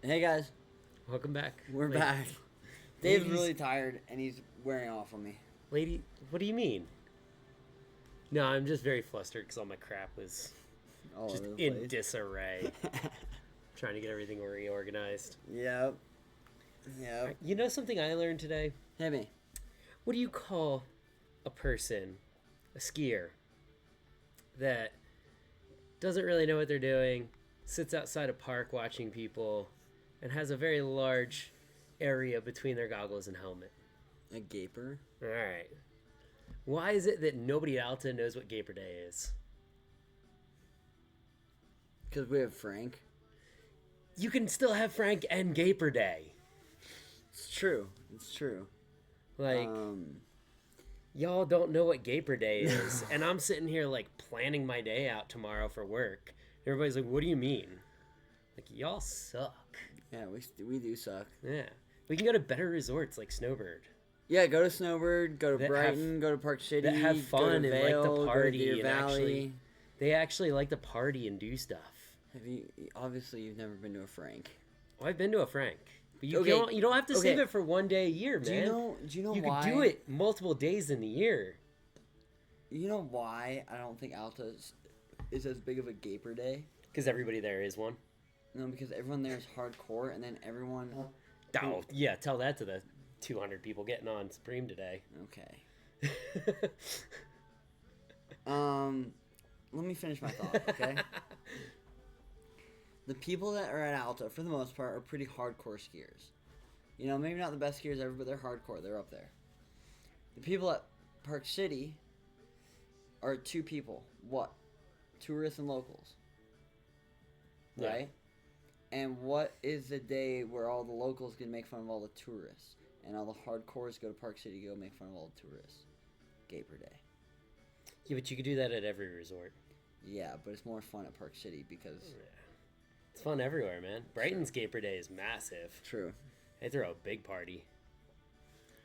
Hey guys, Welcome back. we're Lady- back. Dave's ladies- really tired and he's wearing off on me. Lady, what do you mean? No, I'm just very flustered because all my crap was All just over the in place. disarray. Trying to get everything reorganized. Yep. Yep. You know something I learned today? Hey me. What do you call a person, a skier, that doesn't really know what they're doing, sits outside a park watching people, and has a very large area between their goggles and helmet? A gaper? All right. Why is it that nobody at Alta knows what Gaper Day is? Because we have Frank. You can still have Frank and Gaper Day. It's true. It's true. Like, y'all don't know what Gaper Day is. And I'm sitting here, like, planning my day out tomorrow for work. Everybody's like, what do you mean? Like, y'all suck. Yeah, we do suck. Yeah. We can go to better resorts like Snowbird. Yeah, go to Snowbird, go to That Brighton, go to Park City, That have go fun to and Vail, like to go to party Deer and Valley. they actually like to party and do stuff. Have you? Obviously, you've never been to a Frank. Well, I've been to a Frank. But you, Okay, you don't have to save okay. it for one day a year, man. Do you know You why? could do it multiple days in the year. You know why I don't think Alta is as big of a gaper day? Because everybody there is one. No, because everyone there is hardcore, and then everyone. Oh, yeah, tell that to the 200 people getting on Supreme today. Okay. Let me finish my thought, okay? The people that are at Alta, for the most part, are pretty hardcore skiers. You know, maybe not the best skiers ever, but they're hardcore. They're up there. The people at Park City are two people. What? Tourists and locals. Yeah. Right? And what is the day where all the locals can make fun of all the tourists? And all the hardcores go to Park City to go make fun of all the tourists? Gaper Day. Yeah, but you could do that at every resort. Yeah, but it's more fun at Park City because... It's fun everywhere, man. Brighton's Gaper Day is massive. True. They throw a big party.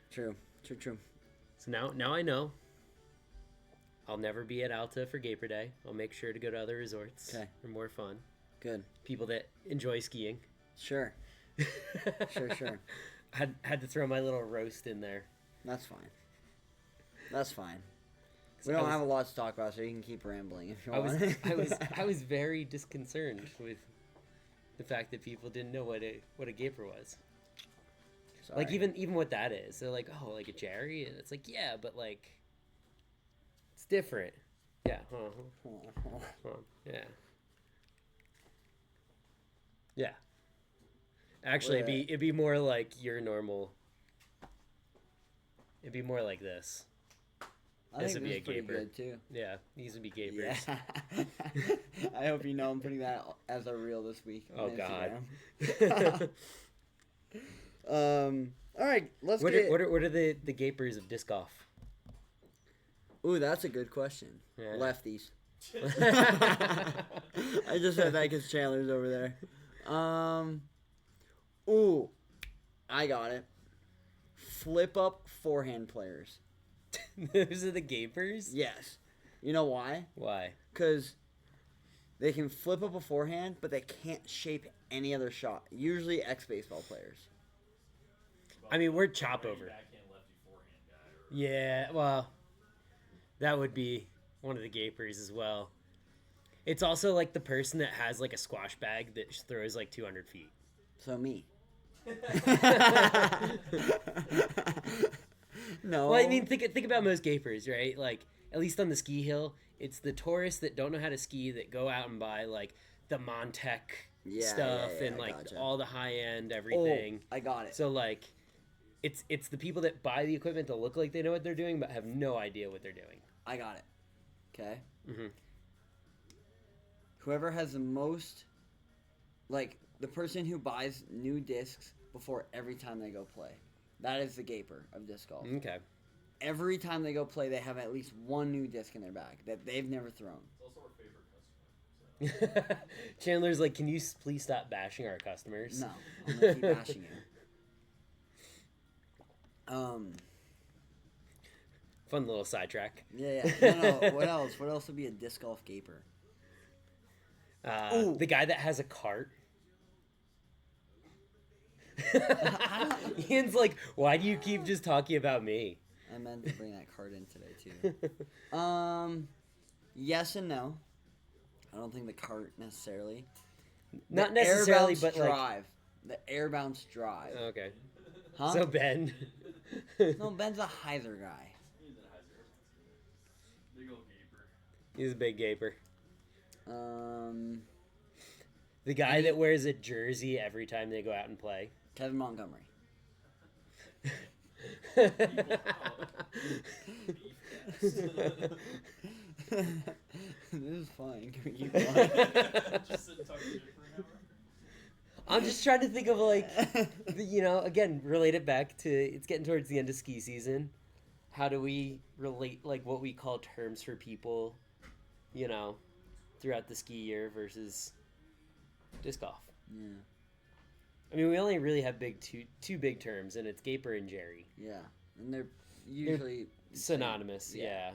True. So now I know. I'll never be at Alta for Gaper Day. I'll make sure to go to other resorts. Okay. For more fun. Good. People that enjoy skiing. Sure. Sure. Had to throw my little roast in there. That's fine. We don't have a lot to talk about, so you can keep rambling if you want. I was very disconcerted with the fact that people didn't know what a gaper was. Sorry. Like even what that is. They're like, oh, like a Jerry, and it's like, yeah, but like it's different. Yeah. Yeah. Yeah. Actually, it'd be more like your normal. It'd be more like this. I This think would be this a is pretty gaper. good too. Yeah, these would be gapers. Yeah. I hope you know I'm putting that as a reel this week. Oh on God. Instagram. All right, let's What get. are the gapers of disc golf? Ooh, that's a good question. Yeah. Lefties. I just said that because Chandler's over there. Ooh, I got it. Flip up forehand players. Those are the gapers? Yes. You know why? Why? Because they can flip up a forehand, but they can't shape any other shot. Usually ex-baseball players. I mean, we're chop over. Backhand, lefty, forehand guy. Or... Yeah, well, that would be one of the gapers as well. It's also like the person that has like a squash bag that throws like 200 feet. So me. No. Well, I mean, think about most gapers, right? Like, at least on the ski hill, it's the tourists that don't know how to ski that go out and buy like the Montec stuff yeah, and I like gotcha. all the high end everything. I got it. So like, it's the people that buy the equipment to look like they know what they're doing but have no idea what they're doing. I got it. Okay. Mm-hmm. Whoever has the most, like the person who buys new discs before every time they go play, that is the gaper of disc golf. Okay. Every time they go play, they have at least one new disc in their bag that they've never thrown. It's also our favorite customer. So. Chandler's like, can you please stop bashing our customers? No, I'm gonna keep bashing you. Fun little sidetrack. Yeah. No. What else? What else would be a disc golf gaper? The guy that has a cart. Ian's like, why do you keep just talking about me? I meant to bring that card in today too. Yes and no. I don't think the cart necessarily. Not The necessarily, air-bounce but drive. The air bounce drive. like, okay. Huh? So Ben. No, Ben's a Heiser guy. He's a Heiser. Big old gaper. He's a big gaper. The guy Any- that wears a jersey every time they go out and play. Kevin Montgomery. This is fine. Can we keep going? Just sit and talk shit for an hour. I'm just trying to think of like, again, relate it back to it's getting towards the end of ski season. How do we relate like what we call terms for people, throughout the ski year versus disc golf? Yeah. I mean, we only really have two big terms, and it's Gaper and Jerry. Yeah. And they're usually Synonymous, yeah.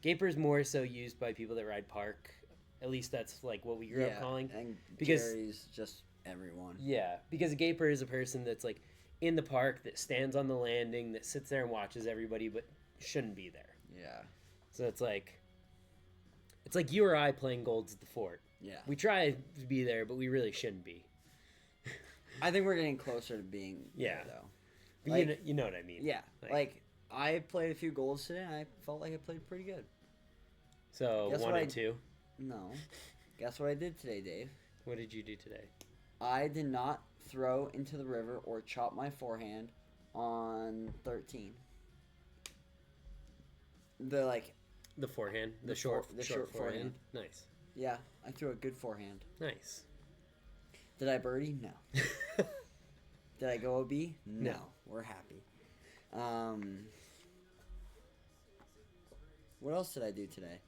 Gaper's more so used by people that ride park. At least that's like what we grew up calling. And Because- Jerry's just everyone. Yeah, because a gaper is a person that's like in the park that stands on the landing that sits there and watches everybody but shouldn't be there. Yeah. So it's like you or I playing golds at the fort. Yeah. We try to be there, but we really shouldn't be. I think we're getting closer to being Yeah. there, though. But Like- you know what I mean. Yeah. Like- Like, I played a few goals today, and I felt like I played pretty good. So Guess 1 what and 2. No. Guess what I did today, Dave? What did you do today? I did not throw into the river or chop my forehand on 13. The forehand, the The short short forehand. forehand. Nice, Yeah, I threw a good forehand. nice. Did I birdie? No. Did I go OB? No. No. We're happy. What else did I do today?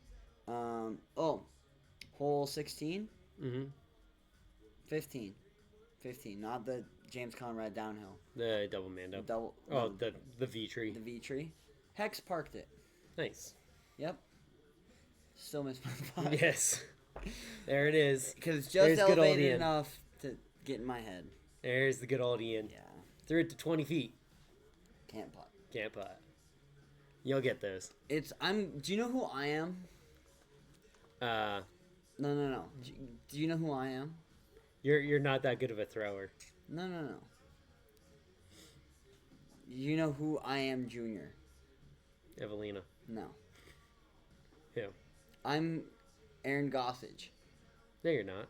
Hole 16? Mm-hmm. 15. 15, not the James Conrad downhill. The double mando. Double. Oh, no, the V tree. the V tree. Hex parked it. Nice. Yep. Still missed my spot. Yes. There it is. Because it's There's just good old elevated Ian. enough to get in my head. There's the good old Ian. Yeah. Threw it to 20 feet. Can't putt. Can't putt. You'll get those. Do you know who I am? No. No. Do you know who I am? You're not that good of a thrower. No. You know who I am, Junior? Evelina. No. Who? I'm Aaron Gossage. No, you're not.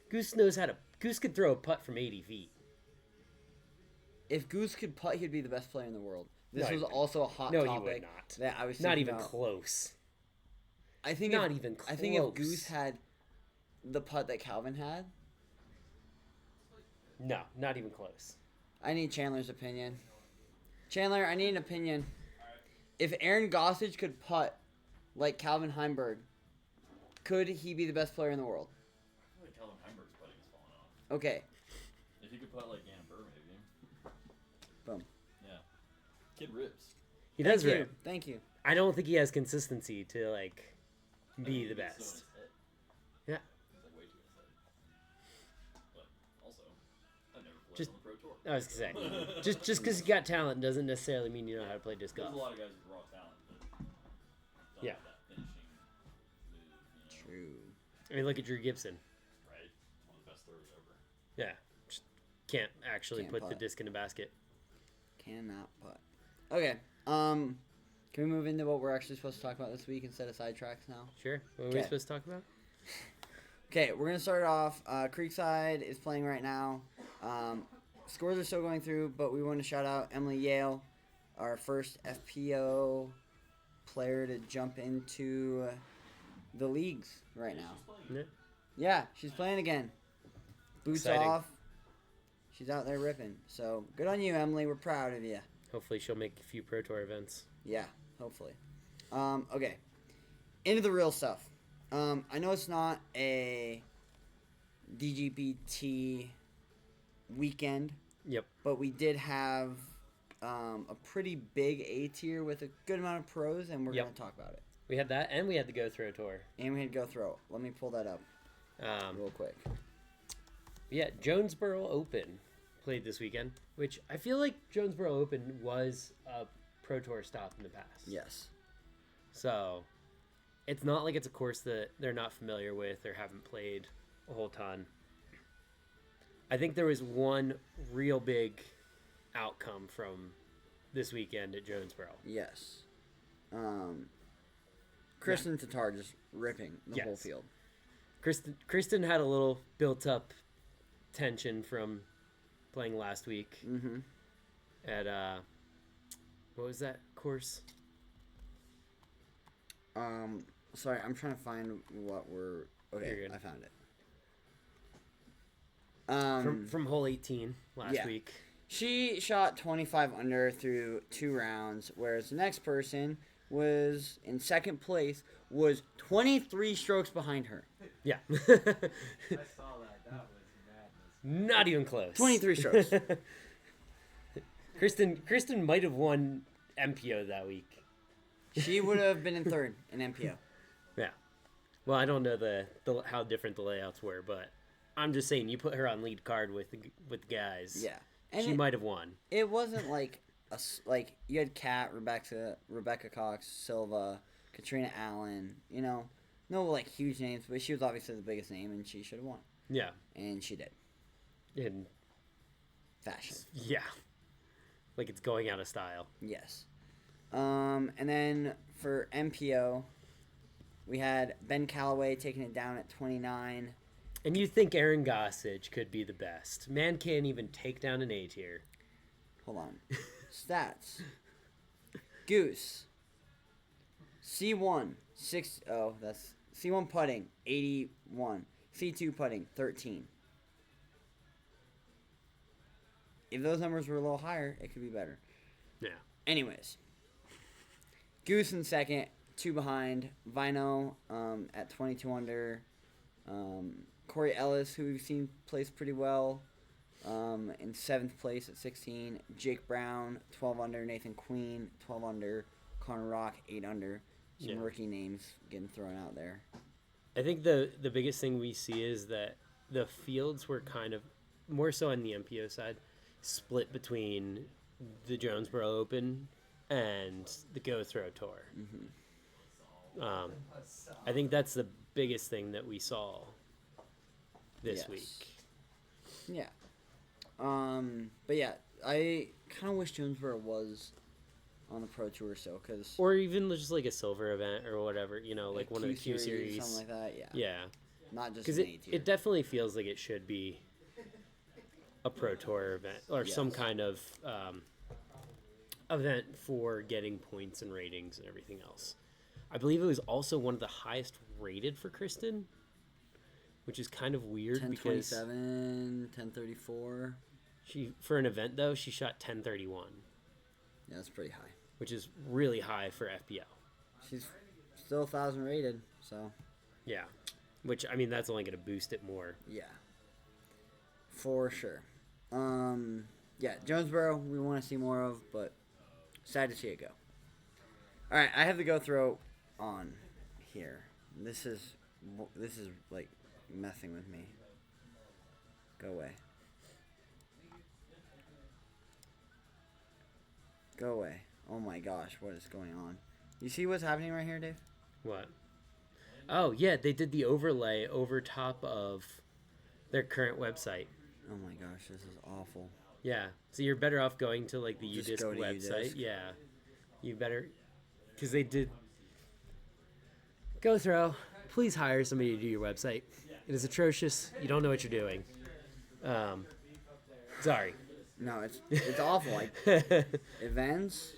Goose could throw a putt from 80 feet. If Goose could putt, he'd be the best player in the world. This No, he was wouldn't. also a hot No, he topic would not. that I was Not thinking even about. close. I think Not even I think if close. Goose had the putt that Calvin had, No, not even close. I need Chandler's opinion. Chandler, I need an opinion. If Aaron Gossage could putt like Calvin Heimberg, could he be the best player in the world? I feel like Calvin Heimberg's putting is falling off. Okay. If he could putt like Gannon Burr, maybe. Boom. Yeah. Kid rips. He does Thank you. rip. Thank you. I don't think he has consistency to like I be think the he's so in best. his head. Yeah. He's like way too in his head. But also, I've never played Just- on the pro tour. I was gonna say, just because you got talent doesn't necessarily mean you know how to play disc There's golf. a lot of guys with raw talent, but don't Yeah. have that finishing move, True. I mean, look at Drew Gibson. right? One of the best throwers ever. Yeah, just can't actually Can't put the putt. disc in a basket. Cannot putt. Okay. Can we move into what we're actually supposed to talk about this week instead of sidetracks now? Sure. What are we Okay. supposed to talk about? Okay, we're gonna start off. Creekside is playing right now. Scores are still going through, but we want to shout out Emily Yale, our first FPO player to jump into the leagues right now. Yeah. Yeah, she's playing again. Boots Exciting. off. She's out there ripping. So good on you, Emily. We're proud of you. Hopefully, she'll make a few Pro Tour events. Yeah, hopefully. Okay. Into the real stuff. I know it's not a DGPT weekend, Yep. but we did have a pretty big A tier with a good amount of pros, and we're Yep. going to talk about it. We had that, and we had the Go Throw Tour. And we had to go throw. Let me pull that up real quick. Yeah, Jonesboro Open played this weekend, which I feel like Jonesboro Open was a Pro Tour stop in the past. Yes. So it's not like it's a course that they're not familiar with or haven't played a whole ton. I think there was one real big outcome from this weekend at Jonesboro. Yes. Kristen Tatar just ripping the whole field. Kristen had a little built-up tension from playing last week at what was that course? Sorry, I'm trying to find what we're. Okay, I found it. From hole 18 last week. She shot 25 under through 2 rounds, whereas the next person was in second place, was 23 strokes behind her. Yeah. I saw that. That was madness. Not even close. 23 strokes. Kristen might have won MPO that week. She would have been in third in MPO. Yeah. Well, I don't know the how different the layouts were, but I'm just saying you put her on lead card with guys. Yeah. And she might have won. It wasn't like like you had Kat, Rebecca Cox, Silva, Katrina Allen, no like huge names, but she was obviously the biggest name and she should have won. Yeah. And she did. In fashion. Yeah. Like it's going out of style. Yes. And then for MPO, we had Ben Calloway taking it down at 29. And you think Aaron Gossage could be the best. Man can't even take down an A tier. Hold on. Stats. Goose. C1, that's C1 putting, 81. C2 putting, 13. If those numbers were a little higher, it could be better. Yeah. Anyways. Goose in second, 2 behind. Vino at 22 under. Corey Ellis, who we've seen plays pretty well, in 7th place at 16. Jake Brown, 12 under. Nathan Queen, 12 under. Connor Rock, 8 under. Some rookie names getting thrown out there. I think the biggest thing we see is that the fields were kind of, more so on the MPO side, split between the Jonesboro Open and the Go Throw Tour. I think that's the biggest thing that we saw this week. Yeah. But yeah, I kind of wish Jonesboro was on the Pro Tour still, cause or even just like a silver event or whatever, like one of the Q series, something like that. Yeah. Yeah. Not just because it definitely feels like it should be a Pro Tour event or some kind of event for getting points and ratings and everything else. I believe it was also one of the highest rated for Kristen, which is kind of weird 1027, 1034. She for an event though, she shot 1031. Yeah, that's pretty high. Which is really high for FPL. She's still 1,000 rated, so. Yeah, which I mean that's only going to boost it more. Yeah, for sure. Yeah, Jonesboro we want to see more of, but sad to see it go. All right, I have the go throw on here. This is like messing with me. Go away. Go away. Oh my gosh, what is going on? You see what's happening right here, Dave? What? Oh, yeah, they did the overlay over top of their current website. Oh my gosh, this is awful. Yeah, so you're better off going to like the Just UDisc go to website. UDisc. Yeah, you better, because they did. Go throw. Please hire somebody to do your website. It is atrocious. You don't know what you're doing. Sorry. No, it's awful. Like events.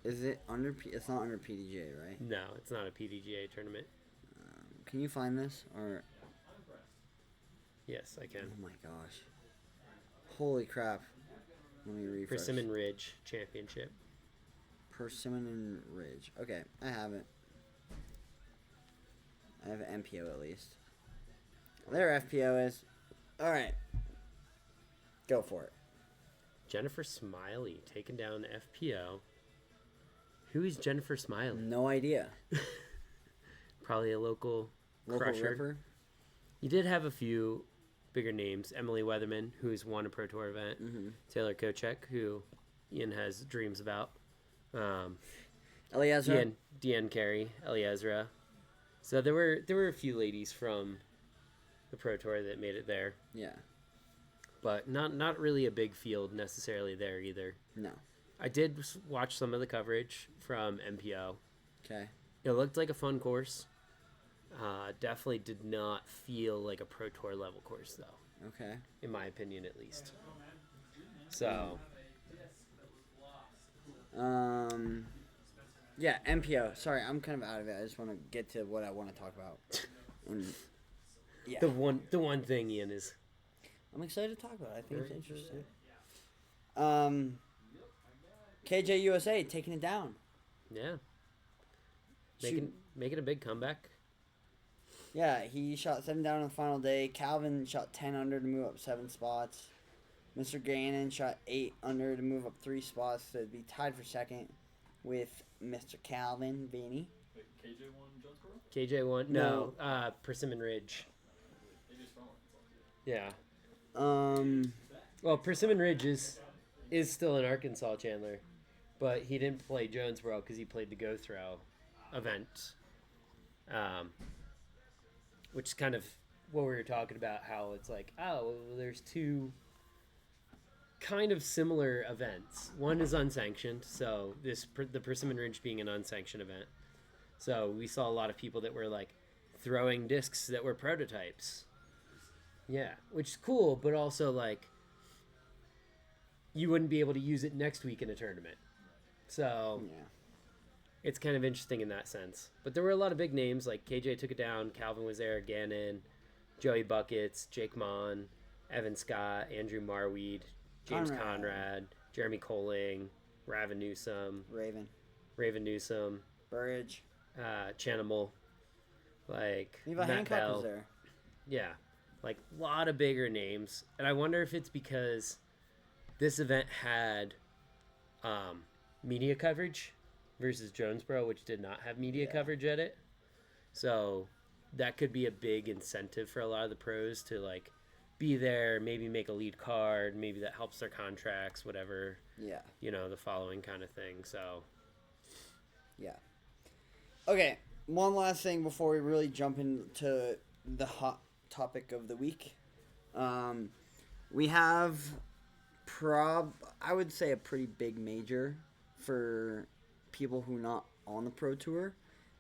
Is it under? It's not under PDGA, right? No, it's not a PDGA tournament. Can you find this or? Yes, I can. Oh my gosh! Holy crap! Let me refresh. Persimmon Ridge Championship. Persimmon Ridge. Okay, I have it. I have an MPO at least. There FPO is. All right. Go for it. Jennifer Smiley taking down FPO. Who is Jennifer Smiley? No idea. Probably a local Local crusher. Ripper. You did have a few bigger names. Emily Weatherman, who's won a Pro Tour event. Mm-hmm. Taylor Kochek, who Ian has dreams about. Eliezer. Deanne Carey, Eliezra. So there were a few ladies from the Pro Tour that made it there, Yeah. but not really a big field necessarily there either. No. I did watch some of the coverage from MPO. Okay. It looked like a fun course. Definitely did not feel like a Pro Tour level course though, Okay. in my opinion at least. So Yeah, MPO. Sorry, I'm kind of out of it. I just want to get to what I want to talk about. And yeah, the one thing Ian is I'm excited to talk about it. I think it's interesting. KJ USA taking it down. yeah Shoot. making a big comeback. Yeah, he shot 7 down on the final day. Calvin shot 10 under to move up 7 spots. Mr. Gannon shot 8 under to move up 3 spots to be tied for second with Mr. Calvin Vaney. Wait, KJ won Jonesboro? KJ won. No, Persimmon Ridge. AJ's from Arkansas. Yeah. Um, Well, Persimmon Ridge is still in Arkansas, Chandler, but he didn't play Jonesboro because he played the Go Throw event, which is kind of what we were talking about. How it's like, oh, well, there's two kind of similar events. One is unsanctioned, so the Persimmon Ridge being an unsanctioned event. So we saw a lot of people that were like throwing discs that were prototypes. Yeah, which is cool, but also like you wouldn't be able to use it next week in a tournament. So yeah. it's kind of interesting in that sense. But there were a lot of big names, like KJ took it down, Calvin was there, Gannon, Joey Buckets, Jake Mon, Evan Scott, Andrew Marweed, James Conrad, Jeremy Coling, Raven Newsom, Raven Newsom, Burridge, Chanimal, like Levi Matt Hancock Bell. was there. Yeah, like a lot of bigger names. And I wonder if it's because this event had media coverage versus Jonesboro, which did not have media coverage at it. So that could be a big incentive for a lot of the pros to like be there, maybe make a lead card, maybe that helps their contracts, whatever, Yeah. the following kind of thing. So Yeah. Okay, one last thing before we really jump into the hot topic of the week. We have I would say a pretty big major for people who are not on the Pro Tour.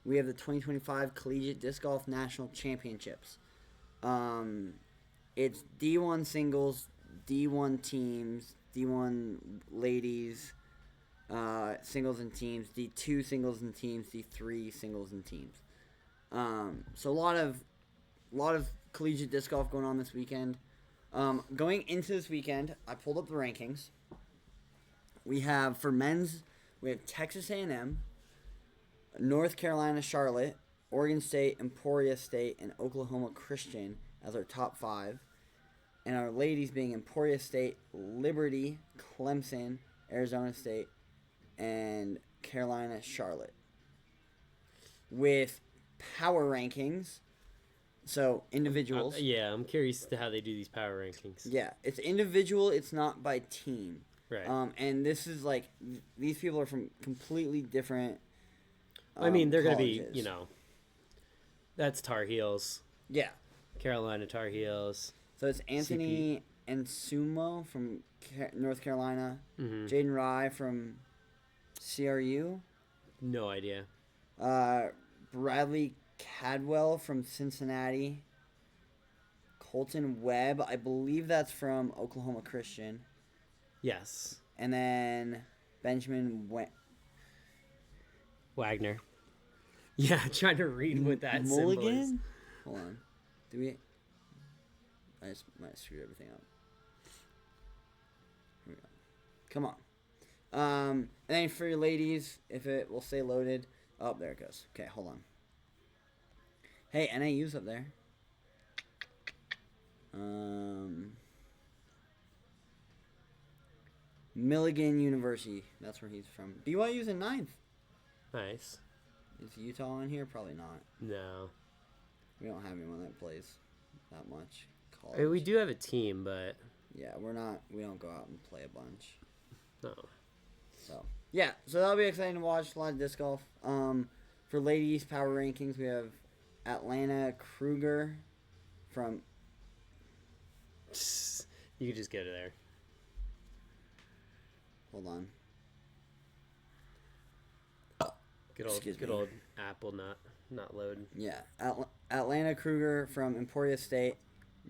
We have the 2025 Collegiate Disc Golf National Championships. It's D1 singles, D1 teams, D1 ladies, singles and teams, D2 singles and teams, D3 singles and teams. So a lot of collegiate disc golf going on this weekend. Going into this weekend, I pulled up the rankings. We have for men's, we have Texas A&M, North Carolina Charlotte, Oregon State, Emporia State, and Oklahoma Christian as our top 5. And our ladies being Emporia State, Liberty, Clemson, Arizona State, and Carolina Charlotte. With power rankings, so individuals. I'm curious to how they do these power rankings. Yeah, it's individual. It's not by team. Right. And this is like these people are from completely different. I mean, they're going to colleges. be, that's Tar Heels, Yeah. Carolina Tar Heels. So it's Anthony Ensumo from North Carolina, Mm-hmm. Jaden Rye from CRU, No idea. Bradley Cadwell from Cincinnati, Colton Webb, I believe that's from Oklahoma Christian, Yes. and then Benjamin Wagner. Yeah, trying to read what that symbol is. Mulligan? Hold on. Do we? I just might have screwed everything up. Here we go. Come on. And then for your ladies, if it will stay loaded. Oh, there it goes. Okay, hold on. Hey, NAU's up there. Milligan University. That's where he's from. BYU's in 9th. Nice. Is Utah in here? Probably not. No. We don't have anyone that plays that much college. I mean, we do have a team, but Yeah, we don't go out and play a bunch. no. So yeah, so that'll be exciting to watch. A lot of disc golf. For ladies power rankings, we have Atlanta Kruger from You could just go to there. hold on. Excuse Good me. old Apple not load. Yeah, Atlanta Kruger from Emporia State,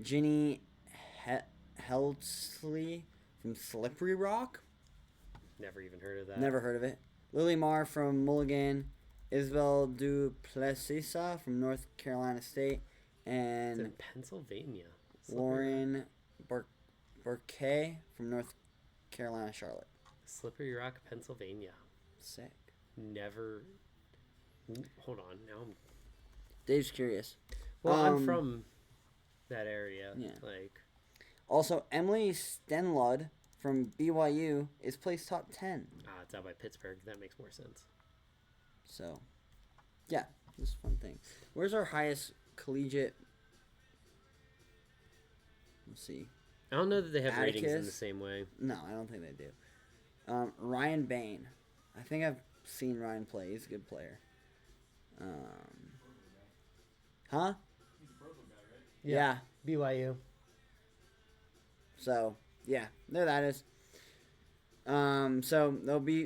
Ginny Heldsley from Slippery Rock. Never even heard of that. Never heard of it. Lily Marr from Mulligan, Isabel Duplessis from North Carolina State, It's and in Pennsylvania. Lauren Burke from North Carolina Charlotte. Slippery Rock, Pennsylvania. Sick. Never. Hold on. Now I'm. Dave's curious. Well, I'm Um, from that area. yeah. Like, Also, Emily Stenlud from BYU is placed top 10. it's out by Pittsburgh. That makes more sense. So, yeah, this is a fun thing. Where's our highest collegiate? Let's see. I don't know that they have ratings in the Atticus? same way. No, I don't think they do. Ryan Bain. I think I've seen Ryan play. He's a good player. Huh? He's a purple guy, right? Yeah. BYU. So, yeah, there that is. So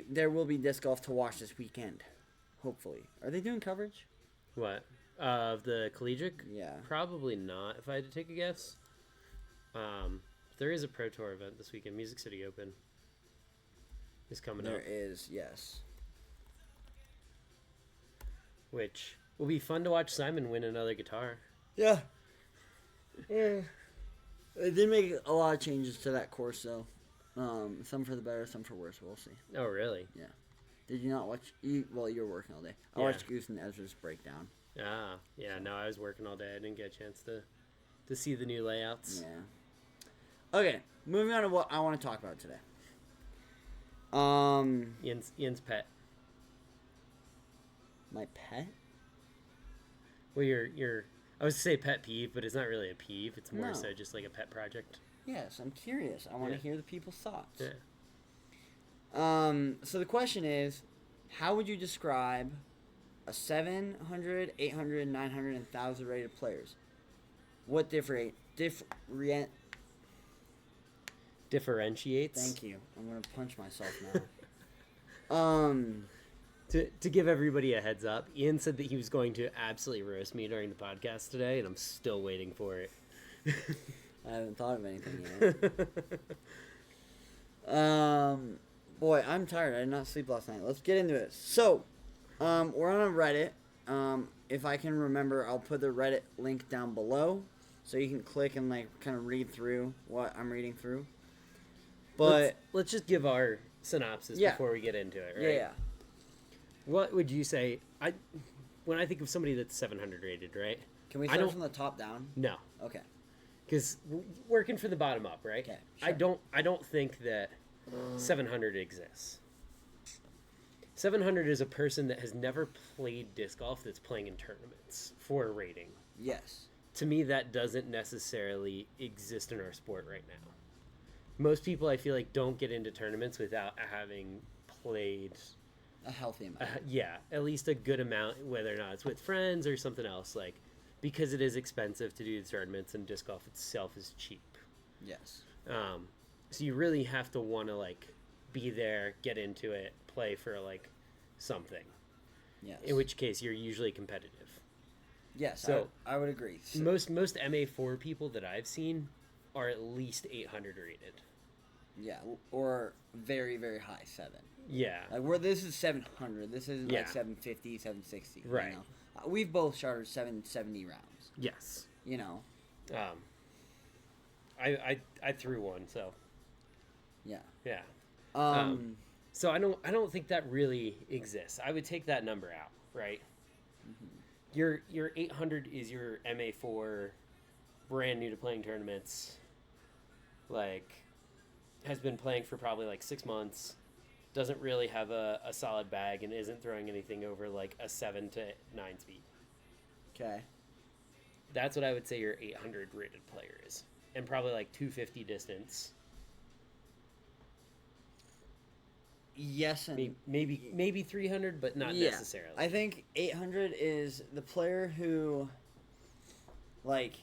there will be disc golf to watch this weekend. Hopefully. Are they doing coverage? What? Of the collegiate? Yeah. Probably not, if I had to take a guess. There is a Pro Tour event this weekend. Music City Open is coming There up, is, yes. which will be fun to watch Simon win another guitar. Yeah. Yeah. They did make a lot of changes to that course, though. Some for the better, some for worse. We'll see. Oh, really? Did you not watch? Well, you were working all day. I Yeah. watched Goose and Ezra's breakdown. Ah, yeah. No, I was working all day. I didn't get a chance to see the new layouts. Yeah. Okay, moving on to what I want to talk about today. Ian's pet. My pet? Well, I was to say pet peeve, but it's not really a peeve. It's more No. so just like a pet project. Yes, I'm curious. I want to Yeah. hear the people's thoughts. Yeah. So the question is, how would you describe a 700, 800, 900, and 1,000 rated players? What Differentiates. Thank you. I'm gonna punch myself now. To give everybody a heads up, Ian said that he was going to absolutely roast me during the podcast today, and I'm still waiting for it. I haven't thought of anything yet. Boy, I'm tired. I did not sleep last night. Let's get into it. So, we're on a Reddit. If I can remember, I'll put the Reddit link down below, so you can click and like kind of read through what I'm reading through. But let's just give our synopsis Yeah. before we get into it, right? yeah. What would you say? When I think of somebody that's 700 rated, right? Can we I start don't- from the top down? No, Okay. because working from the bottom up, right? Okay, I sure. don't think that 700 exists. 700 is a person that has never played disc golf that's playing in tournaments for a rating. Yes. To me, that doesn't necessarily exist in our sport right now. Most people, I feel like, don't get into tournaments without having played, A healthy amount. at least a good amount, whether or not it's with friends or something else, like, because it is expensive to do the tournaments and disc golf itself is cheap. Yes. So you really have to want to, like, be there, get into it, play for, like, something. Yes. In which case, you're usually competitive. Yes. So- I would agree. So, Most MA4 people that I've seen are at least 800 rated. yeah, or very very high 7. Yeah. Like this is 700. This isn't Yeah. like 750, 760. Right. You know? We've both started 770 rounds. Yes. You know. I threw one, so Yeah. yeah. Um. So I don't think that really exists. I would take that number out, right? Your 800 is your MA4, brand new to playing tournaments. Like, has been playing for probably like 6 months, doesn't really have a solid bag, and isn't throwing anything over like a 7 to 9 speed. Okay. that's what I would say your 800 rated player is, and probably like 250 distance. Yes, and Maybe 300, but not yeah, necessarily. I think 800 is the player who, like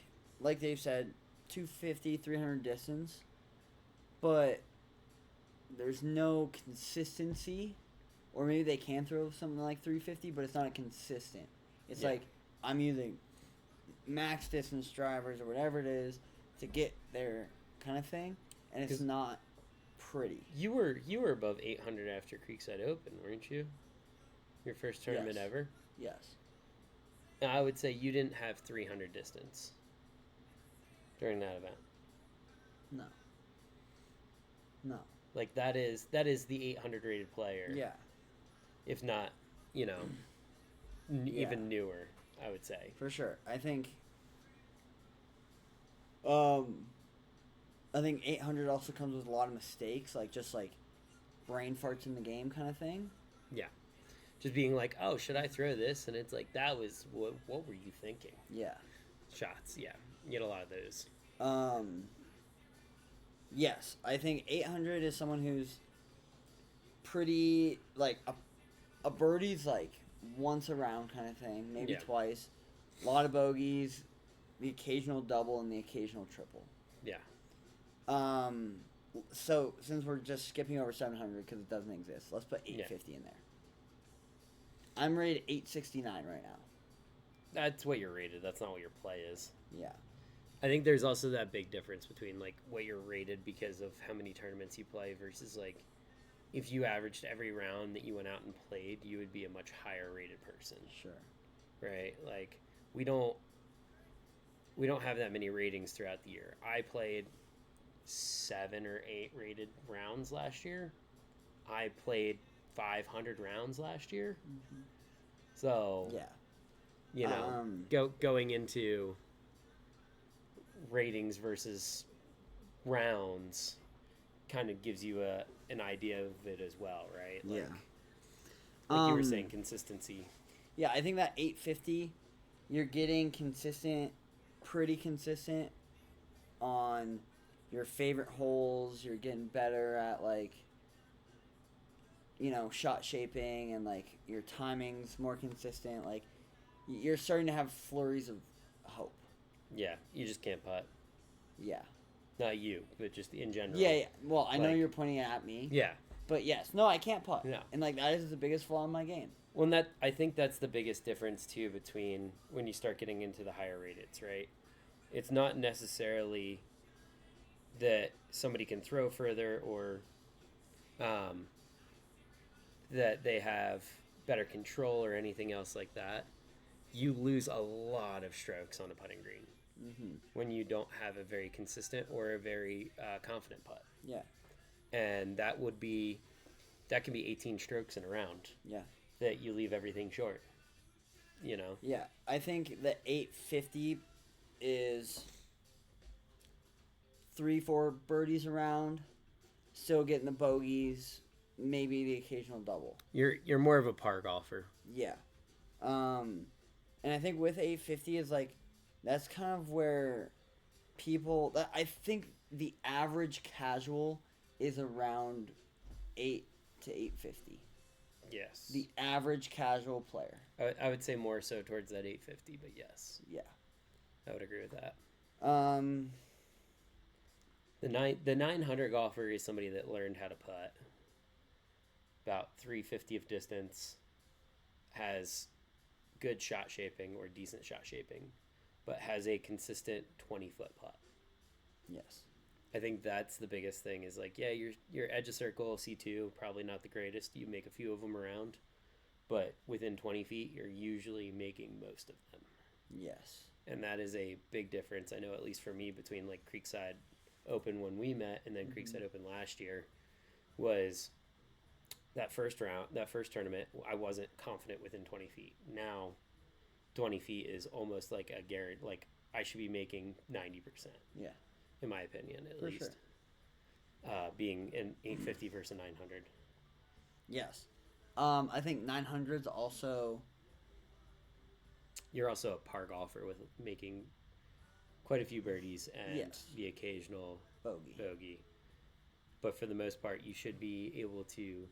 Dave said, 250, 300 distance, but there's no consistency, or maybe they can throw something like 350, but it's not a consistent. It's Yeah. like I'm using max distance drivers or whatever it is to get there, kind of thing, and it's 'Cause- not pretty. You were above 800 after Creekside Open, weren't you? Your first tournament Yes. ever. Yes. I would say you didn't have 300 distance during that event. No. No. Like that is the 800 rated player. Yeah. If not, Yeah. even newer, I would say. For sure. I think 800 also comes with a lot of mistakes, like just like brain farts in the game kind of thing. Just being like, oh, should I throw this? And it's like, that was what were you thinking? Yeah. Shots, yeah, you get a lot of those. Yes, I think 800 is someone who's pretty like a birdie's like once around kind of thing, maybe Yeah. twice. A lot of bogeys, the occasional double and the occasional triple. Yeah. So since we're just skipping over 700 because it doesn't exist, let's put 850 in there. I'm rated 869 right now. That's what you're rated. That's not what your play is. Yeah. I think there's also that big difference between like what you're rated because of how many tournaments you play versus like if you averaged every round that you went out and played, you would be a much higher rated person, Sure. right? Like we don't have that many ratings throughout the year. I played 7 or 8 rated rounds last year. I played 500 rounds last year. Mm-hmm. So, Yeah. going into ratings versus rounds kind of gives you an idea of it as well, right? Like, Yeah. Like you were saying, consistency. Yeah, I think that 850, you're getting pretty consistent on your favorite holes. You're getting better at like, shot shaping, and like your timing's more consistent. Like you're starting to have flurries of hope. Yeah, you just can't putt. Yeah. Not you, but just in general. Yeah. Well, I know Like- you're pointing it at me. Yeah. But yes, no, I can't putt. No. And like that is the biggest flaw in my game. Well, and I think that's the biggest difference too between when you start getting into the higher rateds, right? It's not necessarily that somebody can throw further or that they have better control or anything else like that. You lose a lot of strokes on a putting green when you don't have a very consistent or a very confident putt. Yeah. And that can be 18 strokes in a round. Yeah. That you leave everything short. Yeah, I think the 850 is 3-4 birdies around, still getting the bogeys, maybe the occasional double. You're more of a par golfer. Yeah. And I think with 850 is like that's kind of where I think the average casual is around 8 to 850. Yes. The average casual player. I would say more so towards that 850, but yes. Yeah. I would agree with that. The 900 golfer is somebody that learned how to putt. About 350 of distance, has good shot shaping or decent shot shaping, but has a consistent 20-foot putt. Yes. I think that's the biggest thing is like, yeah, your edge of circle, C2, probably not the greatest. You make a few of them around, but within 20 feet, you're usually making most of them. Yes. And that is a big difference. I know, at least for me, between like Creekside Open when we met and then Creekside Open last year, was that first tournament, I wasn't confident within 20 feet. Now, 20 feet is almost like a guarantee. Like, I should be making 90%. Yeah. In my opinion, at For least. Being an 850 versus 900. Yes. I think 900's also... You're also a par golfer with making quite a few birdies and Yes. the occasional Bogey. bogey. But for the most part, you should be able to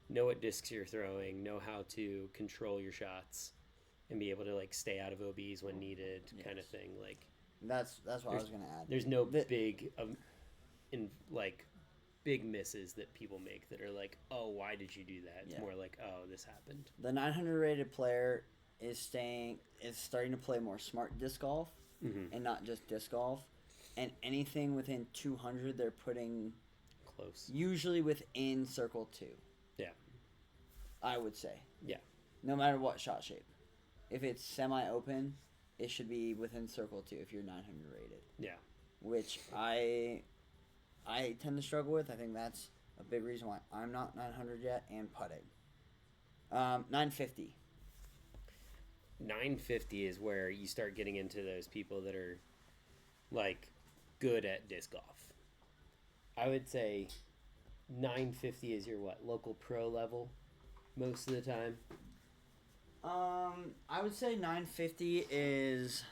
know what discs you're throwing, know how to control your shots, and be able to like stay out of OBs when needed, kind of Yes. thing. Like That's what I was gonna add. there's no The- big big misses that people make that are like, oh, why did you do that? It's Yeah. more like, oh, this happened. The 900 rated player is starting to play more smart disc golf Mm-hmm. and not just disc golf. And anything within 200, they're putting Close. usually within circle 2. Yeah. I would say. Yeah. No matter what shot shape. If it's semi-open, it should be within circle 2 if you're 900 rated. Yeah. Which I tend to struggle with. I think that's a big reason why I'm not 900 yet and putting. 950. 950 is where you start getting into those people that are like good at disc golf. I would say 950 is your local pro level most of the time. I would say 950 is,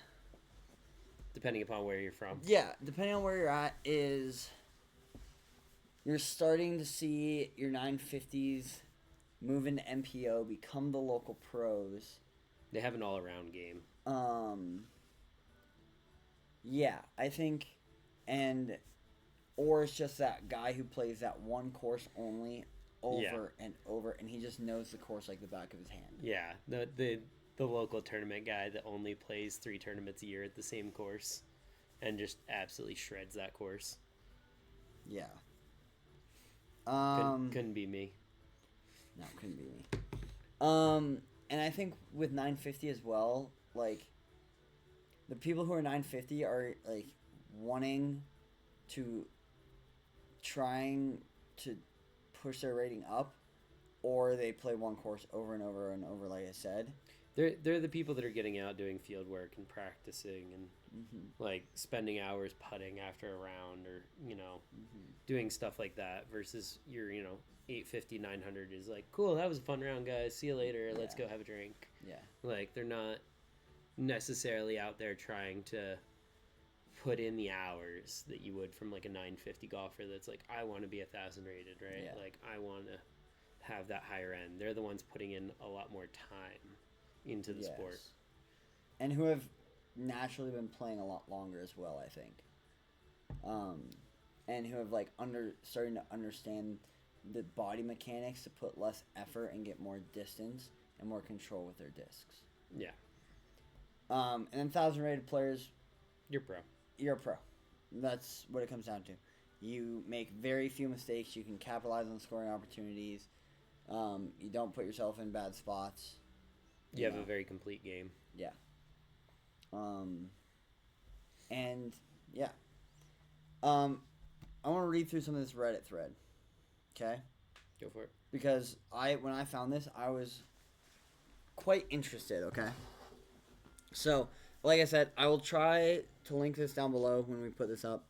Depending upon where you're from. yeah, depending on where you're at, is you're starting to see your 950s move into MPO, become the local pros. They have an all around game. Yeah, I think, or it's just that guy who plays that one course only over and over, and he just knows the course like the back of his hand. Yeah. The local tournament guy that only plays 3 tournaments a year at the same course and just absolutely shreds that course. Yeah. Couldn't be me. No, couldn't be me. And I think with 950 as well, like, the people who are 950 are, like, trying to push their rating up, or they play one course over and over and over, like I said. They're the people that are getting out doing field work and practicing and like spending hours putting after a round or doing stuff like that versus your 850 900 is like, cool, that was a fun round, guys, see you later, let's Yeah. go have a drink. Yeah. Like they're not necessarily out there trying to put in the hours that you would from like a 950 golfer that's like, I want to be 1,000 rated, right? Yeah. Like I want to have that higher end. They're the ones putting in a lot more time into the sport. And who have naturally been playing a lot longer as well, I think. And who have like starting to understand the body mechanics to put less effort and get more distance and more control with their discs. Yeah. And then 1,000 rated players, You're pro. you're a pro. That's what it comes down to. You make very few mistakes. You can capitalize on scoring opportunities. You don't put yourself in bad spots. You have a very complete game. Yeah. And yeah. I want to read through some of this Reddit thread. Okay? Go for it. Because when I found this, I was quite interested, okay? So, like I said, I will try to link this down below when we put this up.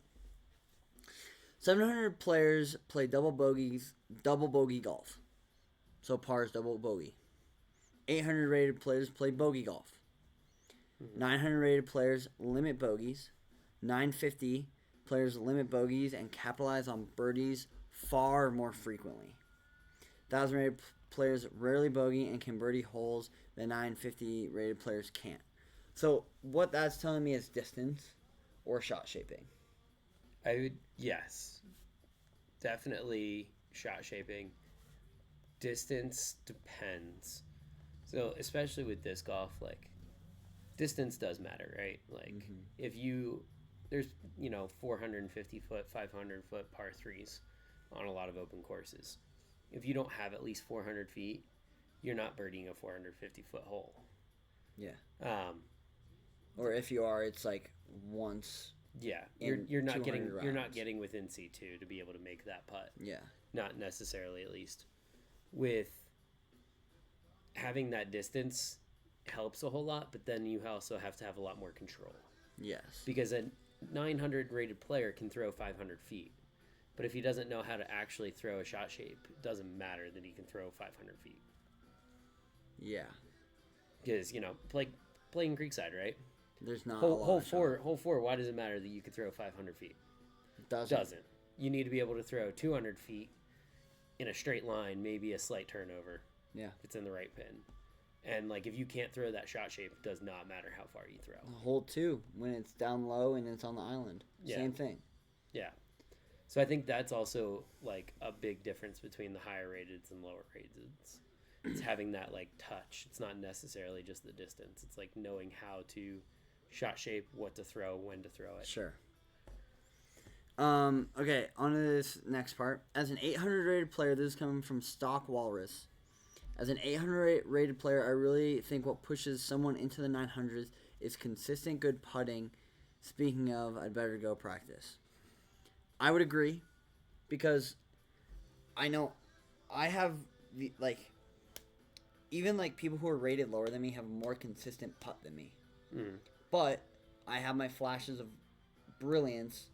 700 players play double bogey golf. So pars, double bogey. 800 rated players play bogey golf. 900 rated players limit bogeys. 950 players limit bogeys and capitalize on birdies far more frequently. 1,000 rated players rarely bogey and can birdie holes that 950 rated players can't. So what that's telling me is distance or shot shaping. I would, yes. Definitely shot shaping. Distance depends. So, especially with disc golf, like, distance does matter, right? Like, if there's 450 foot, 500 foot par 3s on a lot of open courses. If you don't have at least 400 feet, you're not birdieing a 450 foot hole. Yeah. Or if you are, it's like once. Yeah, in you're not 200 rounds. getting within C2 to be able to make that putt. Yeah. Not necessarily, at least. With having that distance helps a whole lot, but then you also have to have a lot more control. Yes. Because a 900 rated player can throw 500 feet. But if he doesn't know how to actually throw a shot shape, it doesn't matter that he can throw 500 feet. Yeah. Because, playing Creekside, right? There's not a lot Hole of shot. hole four. Why does it matter that you could throw 500 feet? Doesn't. You need to be able to throw 200 feet in a straight line, maybe a slight turnover. Yeah. If it's in the right pin. And like if you can't throw that shot shape, it does not matter how far you throw. Hole 2 when it's down low and it's on the island. Yeah. Same thing. Yeah. So I think that's also like a big difference between the higher rateds and lower rateds. It's having that like touch. It's not necessarily just the distance. It's like knowing how to shot shape, what to throw, when to throw it. Sure. Okay, on to this next part. As an 800 rated player, this is coming from Stock Walrus. As an 800 rated player, I really think what pushes someone into the 900s is consistent good putting. Speaking of, I'd better go practice. I would agree, because I know I have the, like, even like people who are rated lower than me have a more consistent putt than me. Mm. But I have my flashes of brilliance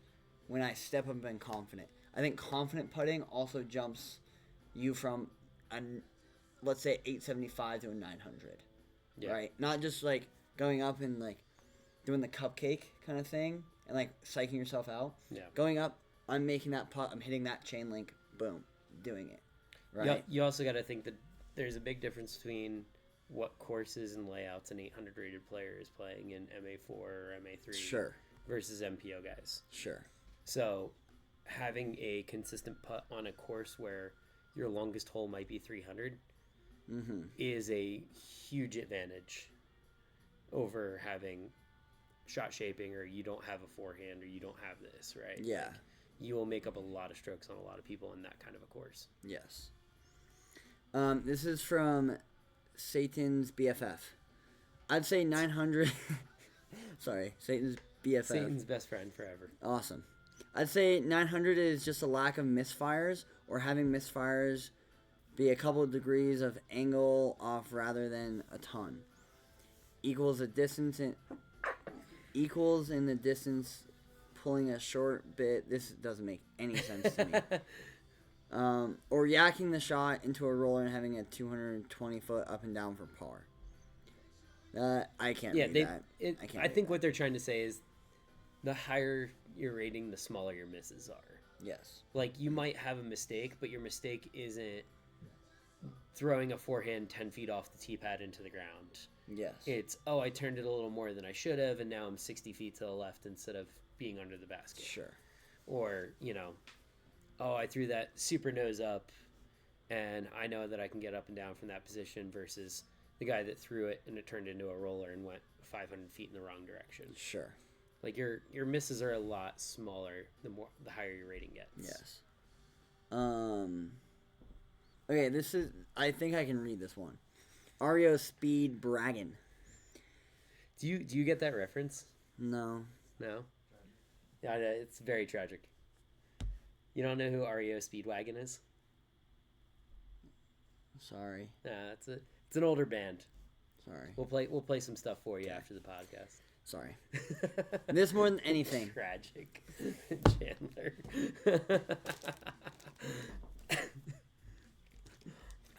when I step up and confident. I think confident putting also jumps you from let's say 875 to a 900. Yeah. Right? Not just like going up and like doing the cupcake kind of thing and like psyching yourself out. Yeah. Going up, I'm making that putt, I'm hitting that chain link, boom, doing it. Right? You also got to think that there's a big difference between what courses and layouts an 800 rated player is playing in MA4 or MA3 Sure. versus MPO guys. Sure. So having a consistent putt on a course where your longest hole might be 300 is a huge advantage over having shot shaping, or you don't have a forehand, or you don't have this, right? Yeah. Like, you will make up a lot of strokes on a lot of people in that kind of a course. Yes. This is from Satan's BFF. I'd say 900. Sorry, Satan's BFF. Satan's best friend forever. Awesome. I'd say 900 is just a lack of misfires, or having misfires be a couple of degrees of angle off rather than a ton. Equals in the distance, pulling a short bit. This doesn't make any sense to me. Or yakking the shot into a roller and having a 220 foot up and down for par. I can't read that. I think what they're trying to say is the higher your rating, the smaller your misses are. Yes. Like, you might have a mistake, but your mistake isn't throwing a forehand 10 feet off the tee pad into the ground. Yes. It's, oh, I turned it a little more than I should have, and now I'm 60 feet to the left instead of being under the basket. Sure. Or, oh, I threw that super nose up, and I know that I can get up and down from that position, versus the guy that threw it and it turned into a roller and went 500 feet in the wrong direction. Sure. Like, your misses are a lot smaller the higher your rating gets. Yes. Okay, this is. I think I can read this one. REO Speed Braggin. Do you get that reference? No. No. Yeah, it's very tragic. You don't know who REO Speedwagon is? Sorry. Nah, it's an older band. Sorry. We'll play some stuff for you after the podcast. Sorry. This more than anything. Tragic. Chandler.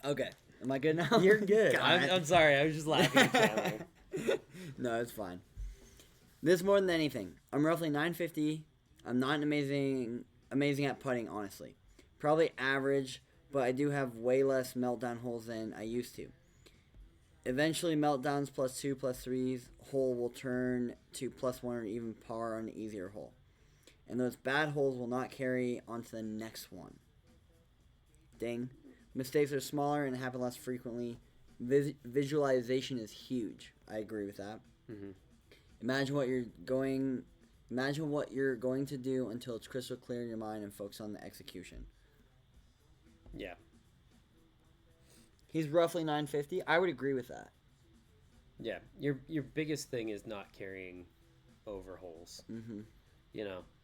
Okay. Am I good now? You're good. God. I'm sorry. I was just laughing at Chandler. No, it's fine. This more than anything. I'm roughly 950. I'm not amazing at putting, honestly. Probably average, but I do have way less meltdown holes than I used to. Eventually, meltdowns +2, +3s hole will turn to +1 or even par on an easier hole. And those bad holes will not carry on to the next one. Ding. Mistakes are smaller and happen less frequently. Visualization is huge. I agree with that. Mm-hmm. Imagine what you're going to do until it's crystal clear in your mind, and focus on the execution. Yeah. He's roughly 950. I would agree with that. Yeah. Your biggest thing is not carrying over holes. Mm-hmm.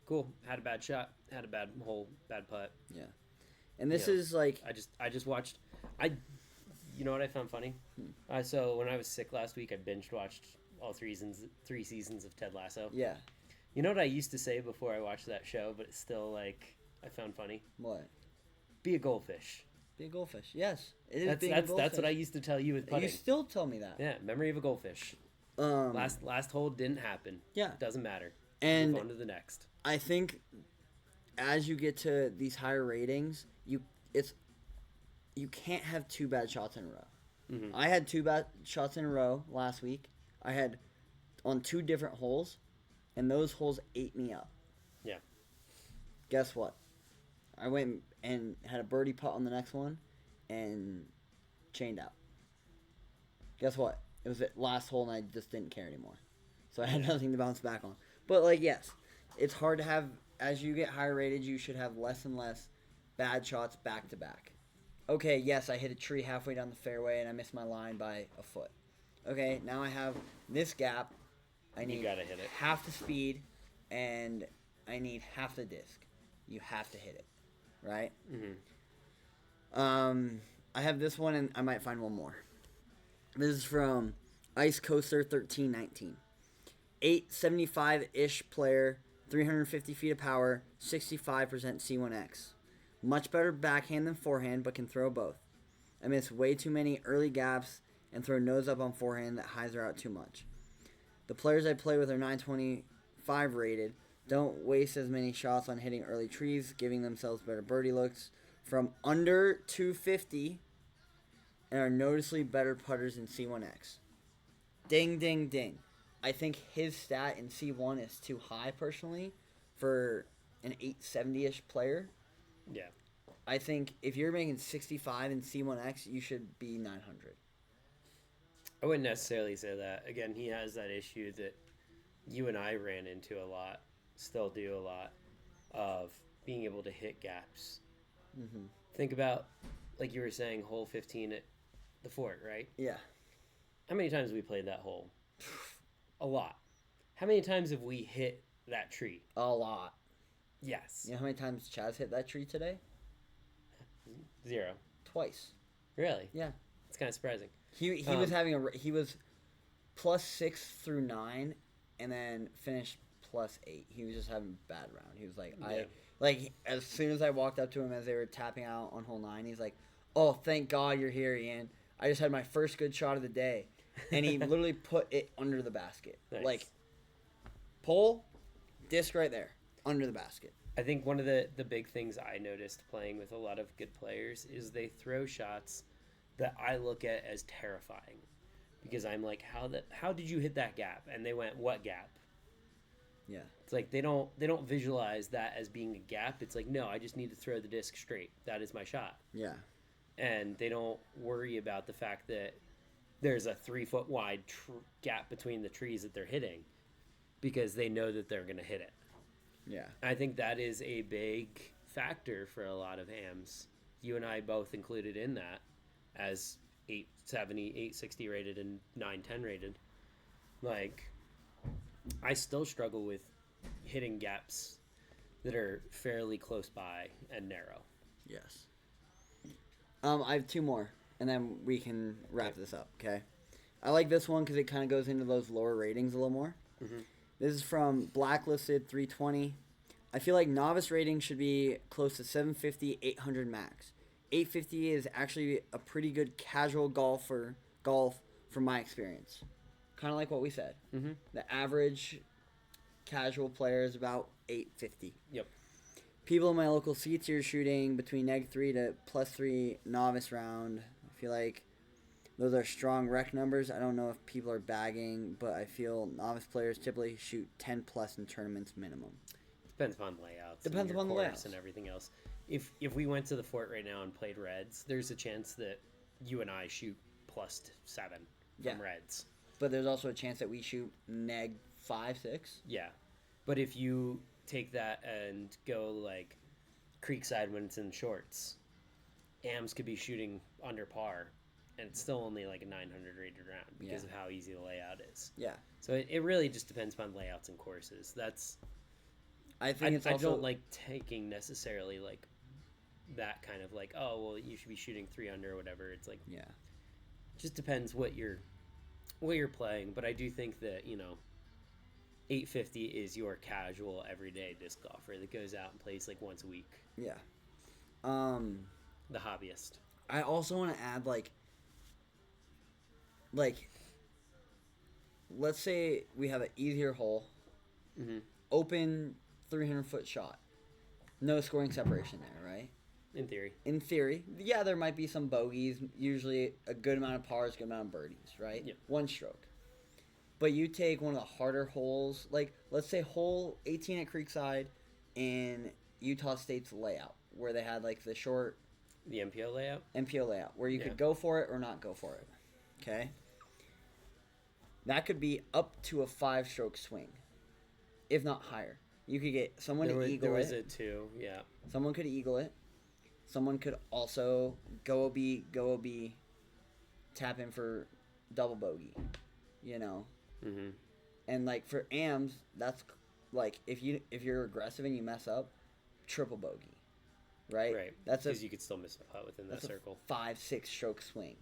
Cool. Had a bad shot. Had a bad hole. Bad putt. Yeah. And this is like... I just watched... You know what I found funny? So when I was sick last week, I binge watched all three seasons of Ted Lasso. Yeah. You know what I used to say before I watched that show, but it's still like I found funny? What? Be a goldfish. Be a goldfish. Yes. It is being a goldfish. That's what I used to tell you with putting. You still tell me that. Yeah, memory of a goldfish. Last hole didn't happen. Yeah. Doesn't matter. And Move on to the next. I think as you get to these higher ratings, you can't have two bad shots in a row. Mm-hmm. I had two bad shots in a row last week. I had on two different holes, and those holes ate me up. Yeah. Guess what? I went and had a birdie putt on the next one and chained out. Guess what? It was the last hole, and I just didn't care anymore. So I had nothing to bounce back on. But, like, yes, it's hard to have, as you get higher rated, you should have less and less bad shots back to back. Okay, yes, I hit a tree halfway down the fairway, and I missed my line by a foot. Okay, now I have this gap. I need gotta hit it. half the speed, and I need half the disc. You have to hit it, right? Mm-hmm. I have this one, and I might find one more. This is from Ice Coaster 1319. 875-ish player, 350 feet of power, 65% C1X. Much better backhand than forehand, but can throw both. I miss way too many early gaps and throw nose up on forehand that highs her out too much. The players I play with are 925 rated. Don't waste as many shots on hitting early trees, giving themselves better birdie looks from under 250 and are noticeably better putters in C1X. Ding, ding, ding. I think his stat in C1 is too high, personally, for an 870-ish player. Yeah. I think if you're making 65 in C1X, you should be 900. I wouldn't necessarily say that. Again, he has that issue that you and I ran into a lot, still do a lot, of being able to hit gaps. Mm-hmm. Think about, like you were saying, hole 15 at the fort, right? Yeah. How many times have we played that hole? A lot. How many times have we hit that tree? A lot. Yes. You know how many times Chaz hit that tree today? 0. Twice. Really? Yeah. It's kind of surprising. He was having he was +6 through 9, and then finished +8. He was just having a bad round. He was like, Yeah. As soon as I walked up to him as they were tapping out on hole 9, he's like, "Oh, thank God you're here, Ian. I just had my first good shot of the day," and he literally put it under the basket, Nice. like pole, disc right there under the basket. I think one of the big things I noticed playing with a lot of good players is they throw shots that I look at as terrifying, because I'm like, how did you hit that gap? And they went, what gap? Yeah. It's like they don't visualize that as being a gap. It's like, no, I just need to throw the disc straight. That is my shot. Yeah. And they don't worry about the fact that there's a 3-foot wide gap between the trees that they're hitting, because they know that they're going to hit it. Yeah. I think that is a big factor for a lot of hams. You and I both included in that as 870, 860 rated and 910 rated. Like, I still struggle with hitting gaps that are fairly close by and narrow. Yes. I have two more, and then we can wrap this up, okay? I like this one because it kind of goes into those lower ratings a little more. Mm-hmm. This is from Blacklisted 320. I feel like novice rating should be close to 750, 800 max. 850 is actually a pretty good casual golf from my experience. Kind of like what we said. Mm-hmm. The average casual player is about 850. Yep. People in my local seats are shooting between -3 to +3 novice round. I feel like those are strong rec numbers. I don't know if people are bagging, but I feel novice players typically shoot 10+ in tournaments minimum. Depends upon layouts. Depends and your upon the course layouts. and everything else. If we went to the fort right now and played reds, there's a chance that you and I shoot +7 Yeah. from reds. But there's also a chance that we shoot -5, 6. Yeah. But if you take that and go like Creekside when it's in shorts, AMs could be shooting under par, and it's still only like a 900 rated round because Yeah. of how easy the layout is. Yeah. So it really just depends upon layouts and courses. I think it's I also... don't like taking necessarily like that kind of like, oh well, you should be shooting 3 under or whatever. It's like, Yeah. just depends what you're playing. But I do think that 850 is your casual everyday disc golfer that goes out and plays like once a week. Yeah. The hobbyist. I also want to add like let's say we have an easier hole, Mm-hmm. open 300-foot shot, no scoring separation there, right? In theory. In theory, yeah, there might be some bogeys. Usually, a good amount of pars, good amount of birdies, right? Yeah. One stroke. But you take one of the harder holes, like let's say hole 18 at Creekside in Utah State's layout, where they had like the short The MPO layout? MPO layout, where you Yeah. could go for it or not go for it. Okay? That could be up to a 5-stroke swing, if not higher. You could get someone to eagle there was it. a 2, yeah. Someone could eagle it. Someone could also go OB, tap in for double bogey, you know. Mm-hmm. And like for AMs, that's like if you're aggressive and you mess up, triple bogey, right? Right. That's Because you could still miss the putt within that that's circle. a 5-6 stroke swing.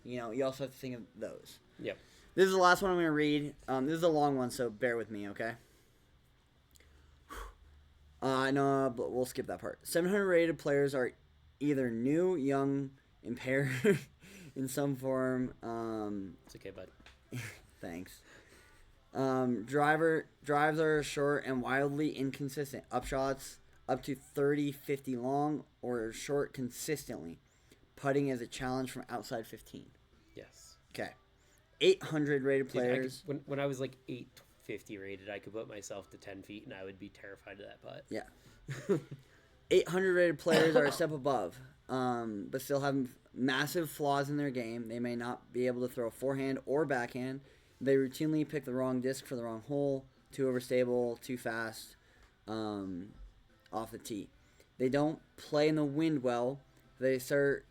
You know, you also have to think of those. Yep. This is the last one I'm going to read. This is a long one, so bear with me, okay? No, but we'll skip that part. 700 rated players are either new, young, impaired in some form. It's okay, bud. Thanks. Drives are short and wildly inconsistent. Upshots up to 30, 50 long or short consistently. Putting is a challenge from outside 15. Yes. Okay. 800 rated Dude, players. when I was like 850 rated, I could put myself to 10 feet and I would be terrified of that putt. Yeah. 800 rated players are a step above, but still have massive flaws in their game. They may not be able to throw forehand or backhand. They routinely pick the wrong disc for the wrong hole, too overstable, too fast, off the tee. They don't play in the wind well. They start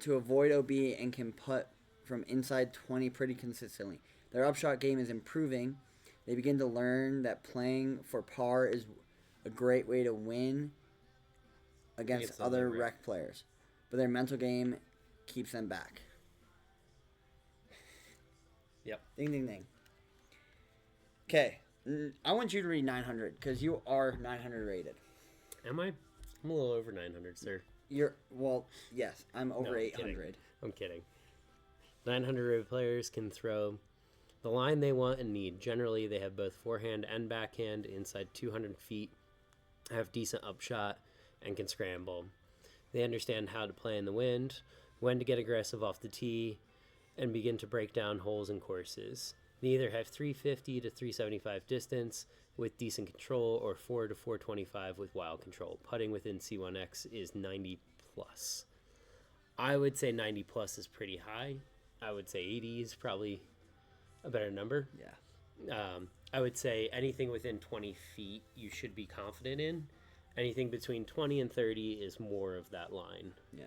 to avoid OB and can putt from inside 20 pretty consistently. Their upshot game is improving. They begin to learn that playing for par is a great way to win against other rec players, but their mental game keeps them back. Yep. Ding, ding, ding. Okay, I want you to read 900 because you are 900 rated. Am I? I'm a little over 900, sir. Yes, I'm over No, I'm 800. I'm kidding. 900 rated players can throw the line they want and need. Generally, they have both forehand and backhand inside 200 feet, have decent upshot, and can scramble. They understand how to play in the wind, when to get aggressive off the tee, and begin to break down holes and courses. They either have 350 to 375 distance with decent control or 4 to 425 with wild control. Putting within C1X is 90 plus. I would say 90 plus is pretty high. I would say 80 is probably a better number. Yeah. I would say anything within 20 feet you should be confident in. Anything between 20 and 30 is more of that line. Yeah.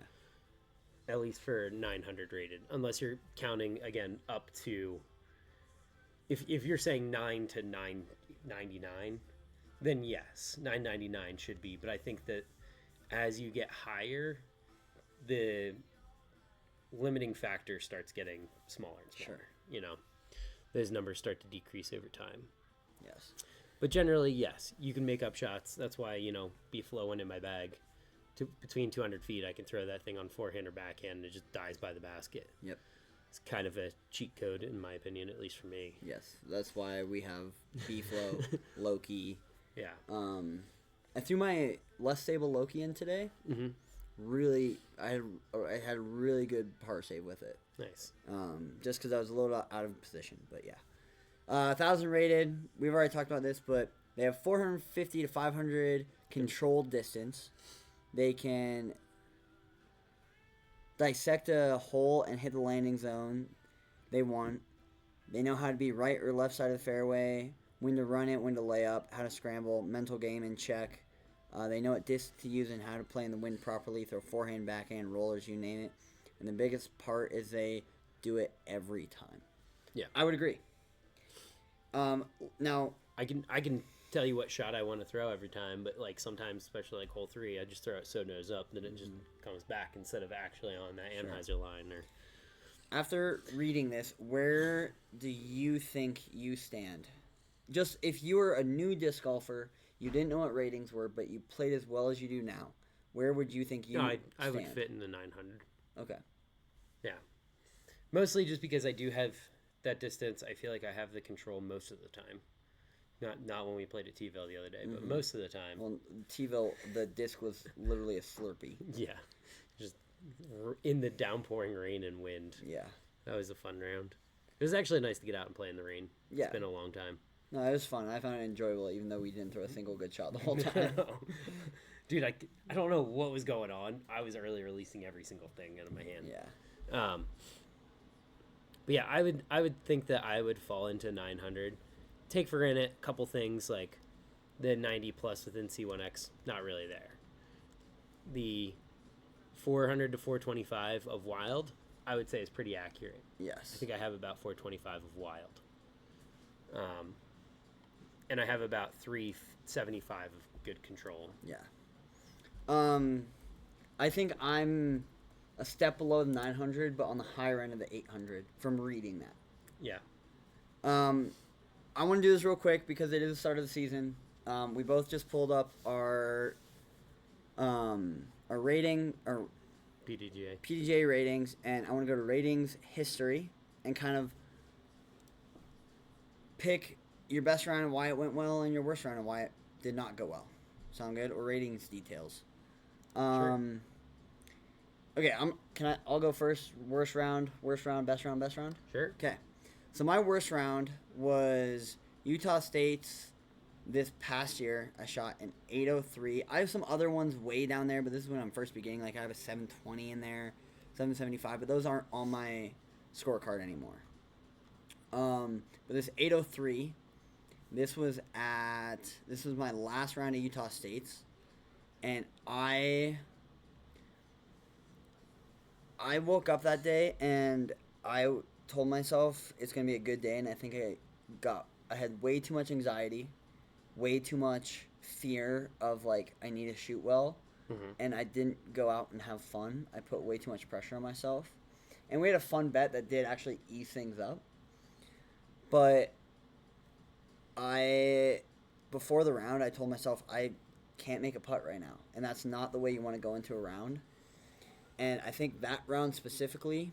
At least for 900 rated. Unless you're counting, again, up to... If you're saying 9 to 999, then yes, 999 should be. But I think that as you get higher, the limiting factor starts getting smaller and smaller. Sure. You know, those numbers start to decrease over time. Yes. But generally, yes, you can make up shots. That's why, beef flowing in my bag. Between 200 feet, I can throw that thing on forehand or backhand, and it just dies by the basket. Yep. It's kind of a cheat code, in my opinion, at least for me. Yes. That's why we have B-flow, Loki. Yeah. I threw my less stable Loki in today. Mm-hmm. Really, I had a really good par save with it. Nice. Just because I was a little out of position, but yeah. 1,000 rated. We've already talked about this, but they have 450 to 500 controlled distance. They can dissect a hole and hit the landing zone they want. They know how to be right or left side of the fairway, when to run it, when to lay up, how to scramble, mental game in check. They know what disc to use and how to play in the wind properly, throw forehand, backhand, rollers, you name it. And the biggest part is they do it every time. Yeah. I would agree. Now, I can tell you what shot I want to throw every time, but like sometimes, especially like hole 3, I just throw it so nose up, then it just comes back instead of actually on that Anheuser line. Or after reading this, where do you think you stand? Just if you were a new disc golfer, you didn't know what ratings were, but you played as well as you do now, where would you think you no, stand? I would fit in the 900. Okay. Yeah. Mostly just because I do have that distance, I feel like I have the control most of the time. Not when we played at T-ville the other day, but most of the time. Well, T-ville, the disc was literally a Slurpee. Yeah, just in the downpouring rain and wind. Yeah. That was a fun round. It was actually nice to get out and play in the rain. Yeah. It's been a long time. No, it was fun. I found it enjoyable, even though we didn't throw a single good shot the whole time. Dude, I don't know what was going on. I was early releasing every single thing out of my hand. Yeah. But yeah, I would think that I would fall into 900. Take for granted a couple things like the 90 plus within C1X, not really there. The 400 to 425 of wild, I would say is pretty accurate. Yes. I think I have about 425 of wild. And I have about 375 of good control. Yeah. I think I'm a step below the 900, but on the higher end of the 800 from reading that. Yeah. I want to do this real quick because it is the start of the season. We both just pulled up our rating, our PDGA ratings, and I want to go to ratings history and kind of pick your best round and why it went well, and your worst round and why it did not go well. Sound good? Or ratings details. Sure. Okay, I'll go first. Worst round, best round. Sure. Okay. So my worst round was Utah State's this past year. I shot an 803. I have some other ones way down there, but this is when I'm first beginning. Like I have a 720 in there, 775, but those aren't on my scorecard anymore. But this 803, this was my last round at Utah State's, and I woke up that day and I told myself it's gonna be a good day, and I think I had way too much anxiety, way too much fear of like I need to shoot well, and I didn't go out and have fun. I put way too much pressure on myself, and we had a fun bet that did actually ease things up. But before the round, I told myself I can't make a putt right now, and that's not the way you want to go into a round. And I think that round specifically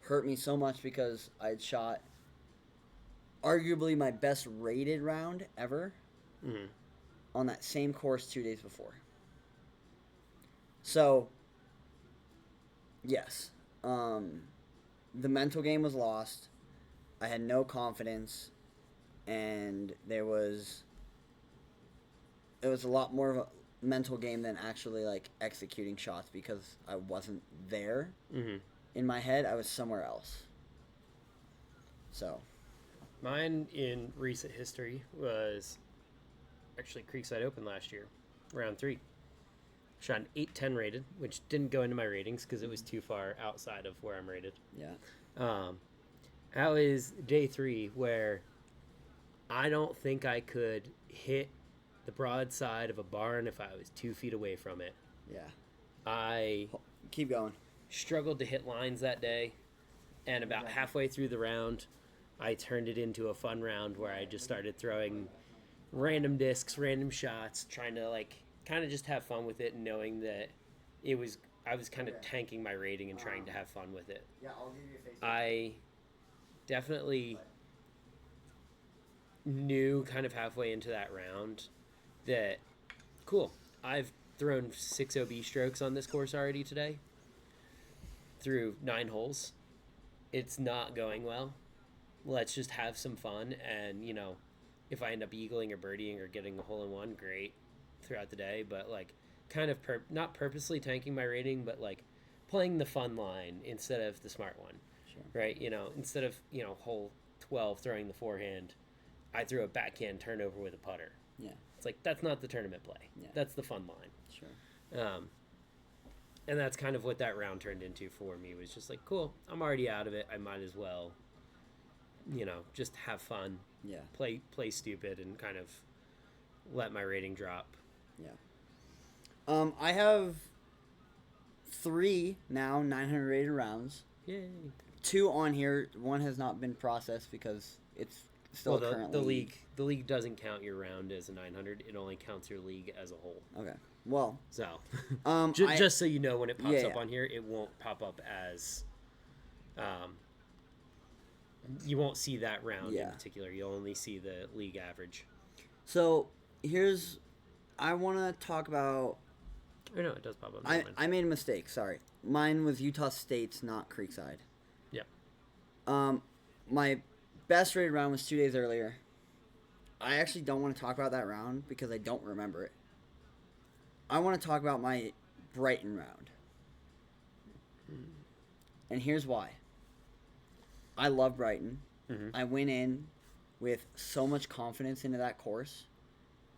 hurt me so much because I had shot arguably my best rated round ever on that same course 2 days before. So, yes, the mental game was lost. I had no confidence, and it was a lot more of a mental game than actually like executing shots because I wasn't there. In my head, I was somewhere else. So, mine in recent history was actually Creekside Open last year, round 3. Shot an 810 rated, which didn't go into my ratings because it was too far outside of where I'm rated. yeah. That was day 3 where I don't think I could hit the broadside of a barn if I was 2 feet away from it. Yeah. I Keep going. struggled to hit lines that day, and about halfway through the round, I turned it into a fun round where I just started throwing random discs, random shots, trying to like kind of just have fun with it, and knowing that I was kind of tanking my rating and trying to have fun with it. Yeah, I'll give you a face. I definitely knew kind of halfway into that round that, cool, I've thrown 6 OB strokes on this course already today through 9 holes. It's not going well. Let's just have some fun, and, you know, if I end up eagling or birdieing or getting a hole-in-one, great throughout the day, but, like, kind of not purposely tanking my rating, but, like, playing the fun line instead of the smart one. Sure. Right? You know, instead of, you know, hole 12 throwing the forehand, I threw a backhand turnover with a putter. Yeah. It's like, that's not the tournament play. Yeah. That's the fun line. Sure. And that's kind of what that round turned into for me, was just like, cool, I'm already out of it. I might as well, you know, just have fun. Yeah. Play stupid and kind of let my rating drop. Yeah. I have 3 now 900 rated rounds. Yay. 2 on here. 1 has not been processed because it's still currently... The league doesn't count your round as a 900. It only counts your league as a whole. Okay. Well... So, just so you know, when it pops up yeah. on here, it won't pop up as you won't see that round Yeah. in particular. You'll only see the league average. So I want to talk about. Or no, it does pop up. Never mind. I made a mistake. Sorry, mine was Utah State's, not Creekside. Yep. My best rated round was 2 days earlier. I actually don't want to talk about that round because I don't remember it. I want to talk about my Brighton round. And here's why. I love Brighton. Mm-hmm. I went in with so much confidence into that course.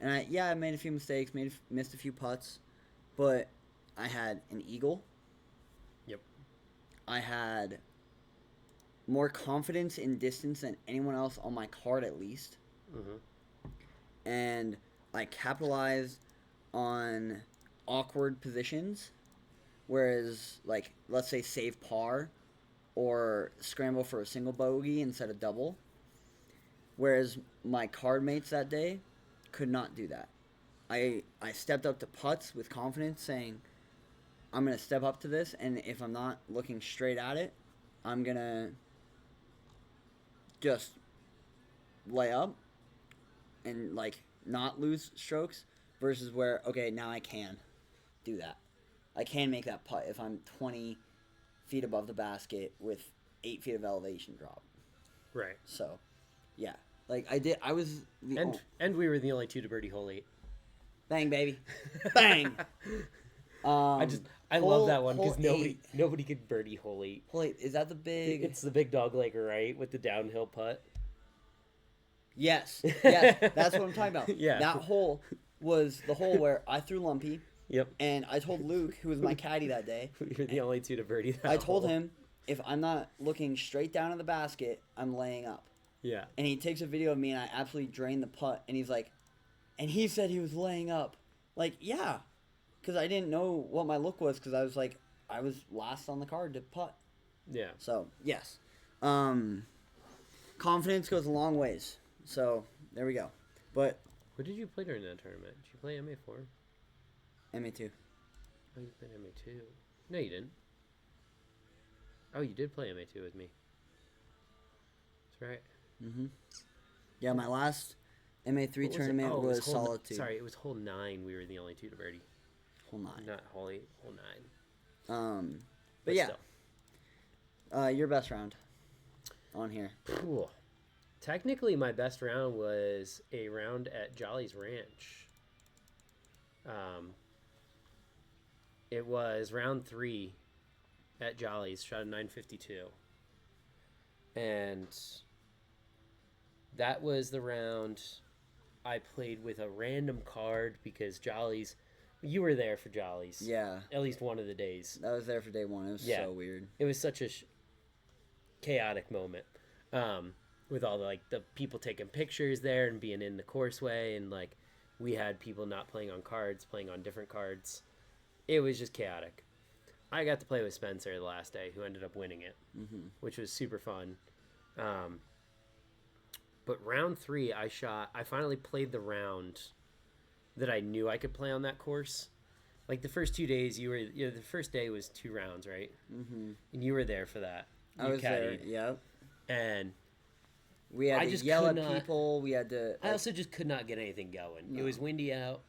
And I made a few mistakes, missed a few putts, but I had an eagle. Yep. I had more confidence in distance than anyone else on my card, at least. Mm-hmm. And I capitalized on awkward positions, whereas, like, let's say save par or scramble for a single bogey instead of double, whereas my card mates that day could not do that. I stepped up to putts with confidence, saying I'm going to step up to this, and if I'm not looking straight at it, I'm going to just lay up and, like, not lose strokes, versus where, okay, now I can do that. I can make that putt if I'm 20 feet above the basket with 8 feet of elevation drop. Right. So, yeah. Like, I was the And we were the only two to birdie hole 8. Bang, baby. Bang! I love that one because hole nobody could birdie hole 8. Hole 8, is that the big... It's the big dog leg, right, with the downhill putt. Yes, that's what I'm talking about. Yeah. That hole was the hole where I threw Lumpy, Yep. and I told Luke, who was my caddy that day, We were the only two to birdie that I told hole. him, if I'm not looking straight down at the basket, I'm laying up. Yeah. And he takes a video of me, and I absolutely drained the putt, and he's like, and he said he was laying up. Like, yeah, because I didn't know what my look was, because I was like, I was last on the card to putt. Yeah. So, yes. Confidence goes a long ways. So, there we go. But, What did you play during that tournament? Did you play MA4? MA2. Oh, you played MA2. No, you didn't. Oh, you did play MA2 with me. That's right. Mm-hmm. Yeah, my last MA3 What was it? tournament Oh, it was hole Solitude. Sorry, it was hole 9. We were the only two to birdie. Hole 9. Not hole 8, hole 9. But yeah, still. your best round on here. Cool. Technically, my best round was a round at Jolly's Ranch. It was round 3 at Jolly's, shot a 952. And that was the round I played with a random card because Jolly's, you were there for Jolly's. Yeah, At least one of the days. I was there for day one. It was Yeah. so weird. It was such a chaotic moment, with all the people taking pictures there and being in the courseway, and like we had people not playing on cards, playing on different cards. It was just chaotic. I got to play with Spencer the last day, who ended up winning it, which was super fun. But round 3, I finally played the round that I knew I could play on that course. Like the first 2 days, the first day was 2 rounds, right? Mm-hmm. And you were there for that. I was there. Yep. And We had I to just yell could at not- people. We had to. I also just could not get anything going. No. It was windy out.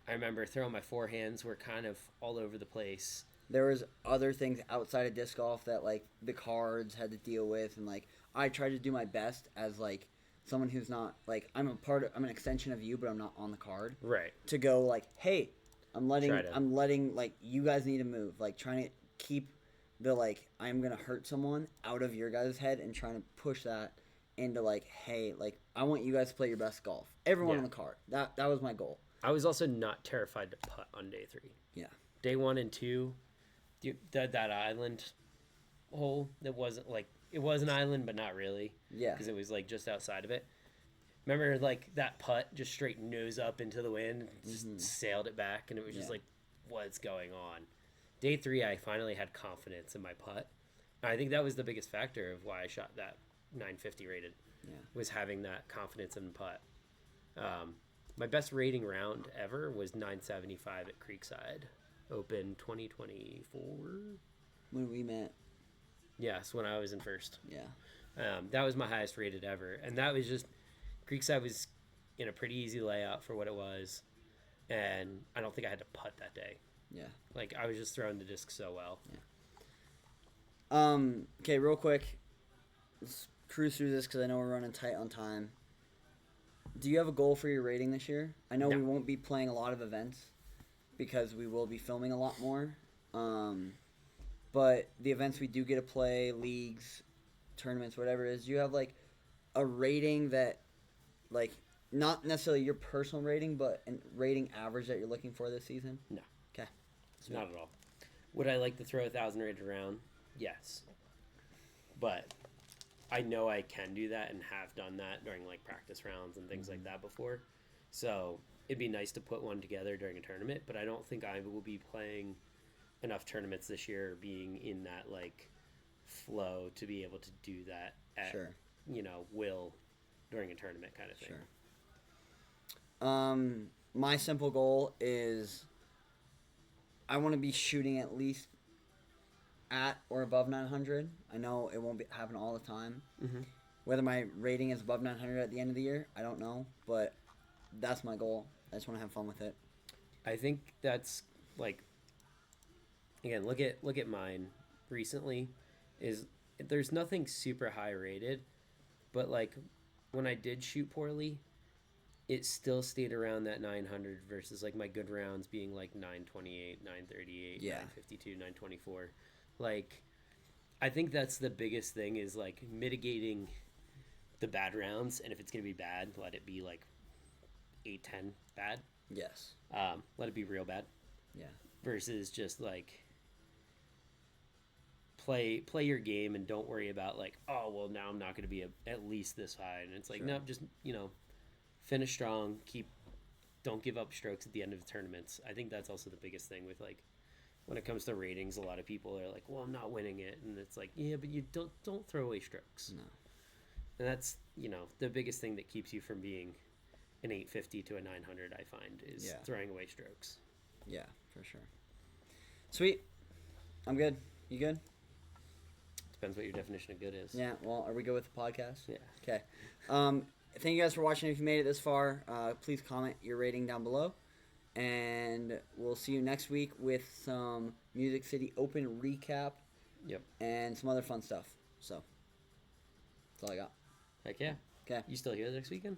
I remember throwing my forehands were kind of all over the place. There was other things outside of disc golf that like the cards had to deal with, and like I tried to do my best as like someone who's not like I'm an extension of you, but I'm not on the card. Right. To go like, hey, I'm letting Try to- like you guys need to move, like trying to keep the like I'm gonna hurt someone out of your guys' head and trying to push that into like, hey, like I want you guys to play your best golf. Everyone Yeah. on the card. That was my goal. I was also not terrified to putt on day 3. Yeah. Day 1 and 2, that island hole that wasn't like it was an island, but not really. Yeah. Because it was like just outside of it. Remember, like that putt just straight nose up into the wind, just sailed it back, and it was just Yeah. like, what's going on? Day 3, I finally had confidence in my putt. I think that was the biggest factor of why I shot that 950 rated. Yeah. Was having that confidence in the putt. My best rating round ever was 975 at Creekside Open 2024. When we met. Yes, when I was in first. Yeah. That was my highest rated ever, and that was just Creekside was in a pretty easy layout for what it was, and I don't think I had to putt that day. Yeah. Like I was just throwing the disc so well. Okay, real quick. Let's cruise through this because I know we're running tight on time. Do you have a goal for your rating this year? I know No. we won't be playing a lot of events because we will be filming a lot more. But the events we do get to play, leagues, tournaments, whatever it is, do you have like a rating that, like, not necessarily your personal rating, but a rating average that you're looking for this season? No. Okay. Not at all. Would I like to throw 1,000 rated around? Yes. But I know I can do that and have done that during like practice rounds and things like that before. So it'd be nice to put one together during a tournament, but I don't think I will be playing enough tournaments this year, being in that like flow to be able to do that at Sure. will during a tournament kind of thing. Sure. My simple goal is I want to be shooting at least at or above 900. I know it won't happen all the time. Mm-hmm. Whether my rating is above 900 at the end of the year, I don't know, but that's my goal. I just want to have fun with it. I think that's like, again, look at mine recently. Is there's nothing super high rated, but like when I did shoot poorly, it still stayed around that 900 versus like my good rounds being like 928, 938, Yeah. 952, 924. Like, I think that's the biggest thing is like mitigating the bad rounds, and if it's gonna be bad, let it be like 8-10 bad. Yes. Let it be real bad. Yeah. Versus just like play your game and don't worry about like, oh well, now I'm not going to be at least this high, and it's like, Sure. no, just finish strong, don't give up strokes at the end of the tournaments. I think that's also the biggest thing with like when it comes to ratings. A lot of people are like, well, I'm not winning it, and it's like, yeah, but you don't throw away strokes. No. And that's the biggest thing that keeps you from being an 850 to a 900. I find is Yeah. throwing away strokes. Yeah, for sure. Sweet. I'm good. You good? Depends what your definition of good is. Yeah. Well, are we good with the podcast? Yeah. Okay. Thank you guys for watching. If you made it this far, please comment your rating down below. And we'll see you next week with some Music City Open recap. Yep. And some other fun stuff. So, that's all I got. Heck yeah. Okay. You still here next weekend?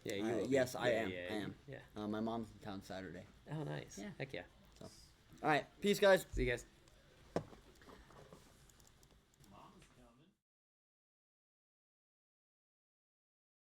Yeah, you will be. Yes, I Yeah, am. yeah, I am. Yeah. My mom's in town Saturday. Oh, nice. Yeah. Heck yeah. All right. Peace, guys. See you guys.